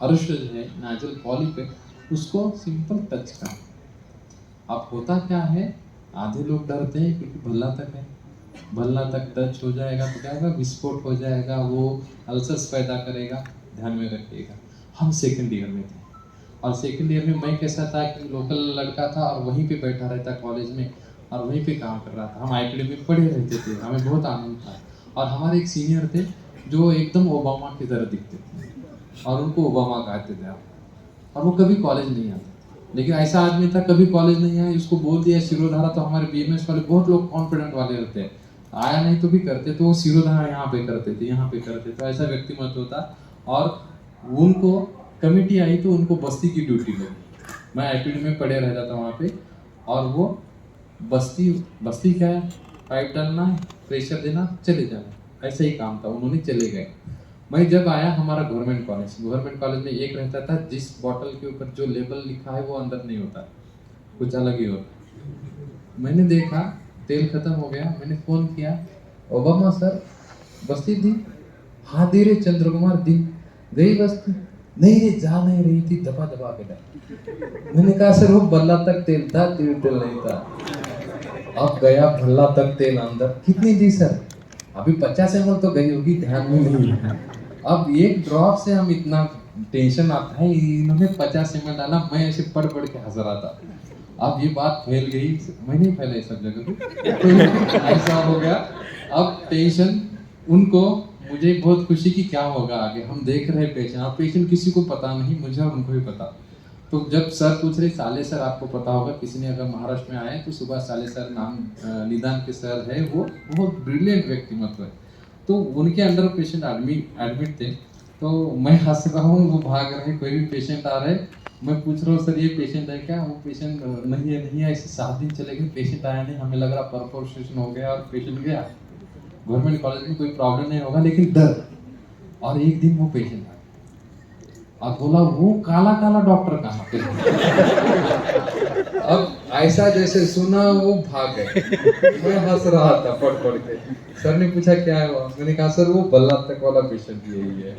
S1: अरुष जो है नाजल पॉलिप है उसको सिंपल टच करना। अब होता क्या है, आधे लोग डरते हैं क्योंकि भल्ला तक है, भल्ला तक टच हो जाएगा तो क्या होगा, विस्फोट हो जाएगा, वो अल्सर्स पैदा करेगा। ध्यान में रखिएगा, हम सेकंड ईयर में थे और सेकंड ईयर में मैं कैसा था कि लोकल लड़का था और वहीं पे बैठा रहता कॉलेज में और वहीं पे काम कर रहा था। हम आईपीडी में पढ़े रहते थे, हमें बहुत आनंद था। और हमारे एक सीनियर थे जो एकदम ओबामा की तरह दिखते थे और उनको ओबामा कहते थे आप, और वो कभी कॉलेज नहीं आते। लेकिन ऐसा आदमी था कभी कॉलेज नहीं आया, उसको बोल दिया शिरोधारा, तो हमारे बीएमएस वाले बहुत लोग कॉन्फिडेंट वाले रहते हैं, आया नहीं तो भी करते, तो वो शिरोधारा यहाँ पे करते थे, यहाँ पे करते, तो ऐसा व्यक्ति मत होता। और उनको कमिटी आई तो उनको बस्ती की ड्यूटी लगी। मैं आईपीडी में पढ़े रहता था वहाँ पे, और वो बस्ती बस्ती क्या है, पाइप डालना है, प्रेशर देना, चले जाना, ऐसा ही काम था। उन्होंने चले गए। मैं जब आया हमारा गवर्नमेंट कॉलेज में एक रहता था जिस बॉटल के ऊपर जो लेबल लिखा है वो अंदर नहीं होता, कुछ अलग ही होता। मैंने देखा तेल खत्म हो गया, मैंने फोन किया, ओबामा सर बस्ती दी? हाँ दे रहे चंद्र कुमार दी। गई बस्ती? नहीं रे, जा नहीं रही थी, दबा दबा के डाल। मैंने कहा सर वो भल्ला तक तेल था, तेल नहीं था। अब गया भल्ला तक तेल अंदर, कितनी दी सर? अभी 50 ml तो गई होगी, ध्यान में नहीं है। अब एक ड्रॉप से हम इतना टेंशन आता है, इन्होंने 50 ml डाला, मैं ऐसे पढ़ के हंस रहा था। अब ये बात फैल गई, मैं नहीं फैलाई सब जगह पे, तो ऐसा हो गया। अब टेंशन उनको, मुझे बहुत खुशी की क्या होगा आगे, हम देख रहे पेशेंट। अब पेशेंट किसी को पता नहीं, मुझे और उनको ही पता। तो जब सर पूछ रहे, साले सर आपको पता होगा, किसी ने अगर महाराष्ट्र में आए तो सुभाष साले सर नाम निदान के सर है, वो बहुत ब्रिलियंट व्यक्तिमत्व है। तो उनके अंडर पेशेंट एडमिट थे, तो मैं हंस रहा हूँ, वो भाग रहे, कोई भी पेशेंट आ रहे, मैं पूछ रहा हूँ सर ये पेशेंट है क्या? वो पेशेंट नहीं है, ऐसे 7 दिन चले गए, पेशेंट आया नहीं, हमें लग रहा परफॉर्मेशन हो गया और पेशेंट गया। गवर्नमेंट कॉलेज में कोई प्रॉब्लम नहीं होगा, लेकिन डर। और एक दिन वो पेशेंट आया और बोला वो काला काला डॉक्टर कहाँ पे? अब ऐसा जैसे सुना वो भाग गए। मैं हंस रहा था पढ़ के। सर ने पूछा क्या हुआ, मैंने कहा सर वो भल्ला तक वाला पेशेंट यही है।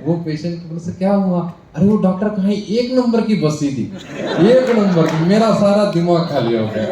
S1: वो पेशेंट बोले सर क्या हुआ? अरे वो डॉक्टर कहाँ है, 1 नंबर की बस्ती थी, 1 नंबर की। मेरा सारा दिमाग खाली हो गया।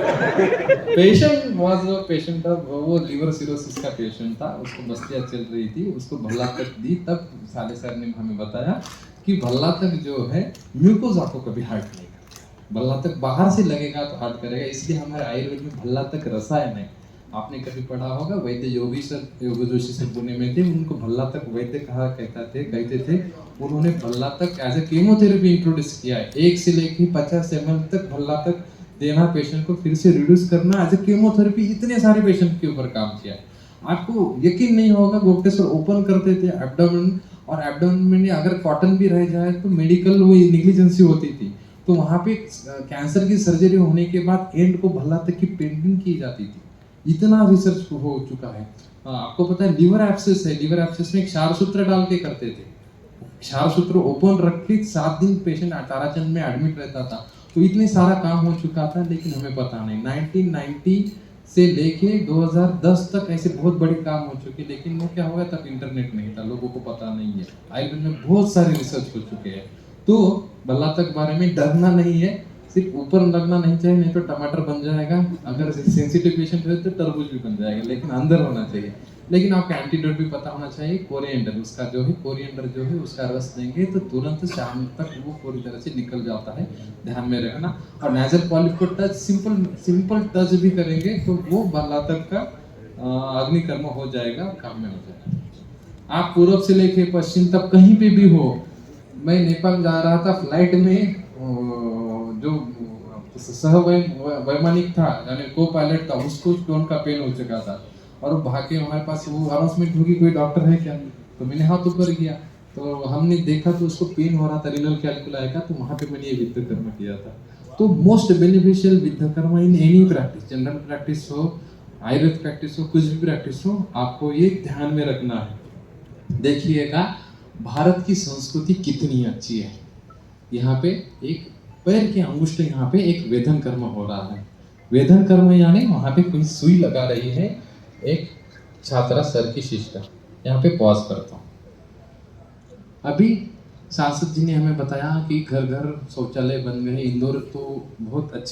S1: पेशेंट था वो लिवर सिरोसिस का पेशेंट था, उसको बस्तियाँ चल रही थी, उसको भल्ला तक दी। तब साले सर ने हमें बताया कि भल्ला तक जो है म्यूकोजा को कभी हर्ट नहीं करता, भल्ला तक बाहर से लगेगा तो हर्ट करेगा। इसलिए हमारे आयुर्वेद में भल्ला तक रसायन है। आपने कभी पढ़ा होगा, वैद्य योगी जोशी सर पुणे में थे, उनको भल्ला तक वैद्य कहते थे। उन्होंने भल्ला तक एज ए कीमोथेरेपी इंट्रोड्यूस किया है। 1 से लेकर 50 ml तक भल्ला तक देना पेशेंट को, फिर से रिड्यूस करना एज ए कीमोथेरेपी, इतने सारे पेशेंट के ऊपर काम किया है। आपको यकीन नहीं होगा, गुप्तेश्वर ओपन करते थे एब्डोमेन, और एब्डोमेन में अगर कॉटन भी रह जाए तो मेडिकल वो नेग्लिजेंसी होती थी। तो वहाँ पे कैंसर की सर्जरी होने के बाद एंड को भल्ला तक की पेंटिंग की जाती थी। इतना रिसर्च हो चुका है। आपको पता है लिवर एब्सेस है, लिवर एब्सेस में क्षार सूत्र डाल के करते थे। क्षार सूत्र ओपन रख के 7 दिन पेशेंट ताराचंद में एडमिट रहता था। तो इतने सारा काम हो चुका था, लेकिन हमें पता नहीं। 1990 से लेके 2010 तक ऐसे बहुत बड़े काम हो चुके, लेकिन वो क्या होगा, तब इंटरनेट नहीं था, लोगों को पता नहीं है। आयुर्वेद में बहुत सारे रिसर्च हो चुके हैं। तो भल्ला तक बारे में डरना नहीं है, सिर्फ ऊपर लगना नहीं चाहिए, नहीं तो टमाटर बन जाएगा। अगर सेंसिटिव पेशेंट है तो तरबूज भी बन जाएगा, लेकिन अंदर होना चाहिए। लेकिन आपका एंटीडोट भी पता होना चाहिए। कोरिएंडर, उसका जो है कोरिएंडर जो है उसका रस देंगे तो तुरंत शाम तक वो पूरी तरह से निकल जाता है, ध्यान में रखना। और नेजल पॉलिप को टच सिंपल टच भी करेंगे तो वो भल्ला तक का अग्निकर्म हो जाएगा, काम में हो जाएगा। आप पूर्व से लेके पश्चिम तक कहीं पे भी हो, मैं नेपाल जा रहा था फ्लाइट में, जो वैमानिक था यानी को पायलट था, उसको स्टोन का पेन हो चुका था और वो भाग के हमारे पास वो अनाउंसमेंट होगी कोई डॉक्टर है क्या, तो मैंने हाथ ऊपर किया तो हमने देखा तो उसको पेन हो रहा था रिनल कैलकुलाई का, तो वहां पे मैंने ये विद्ध कर्म किया था। तो मोस्ट बेनिफिशियल विद्ध कर्म in any practice, general practice हो, आयुर्वेद प्रैक्टिस हो, कुछ भी प्रैक्टिस हो, आपको ये ध्यान में रखना है। देखिएगा भारत की संस्कृति कितनी अच्छी है। यहाँ पे एक पैर के अंगुष्ठ यहाँ पे एक वेदन कर्म हो रहा है। वेदन कर्म यानी वहां पे कोई सुई लगा रही है एक छात्रा सर की शिष्टा। यहाँ पे पॉज करता हूँ। अभी सांसद जी ने हमें बताया कि घर घर शौचालय बन गए। इंदौर तो बहुत अच्छी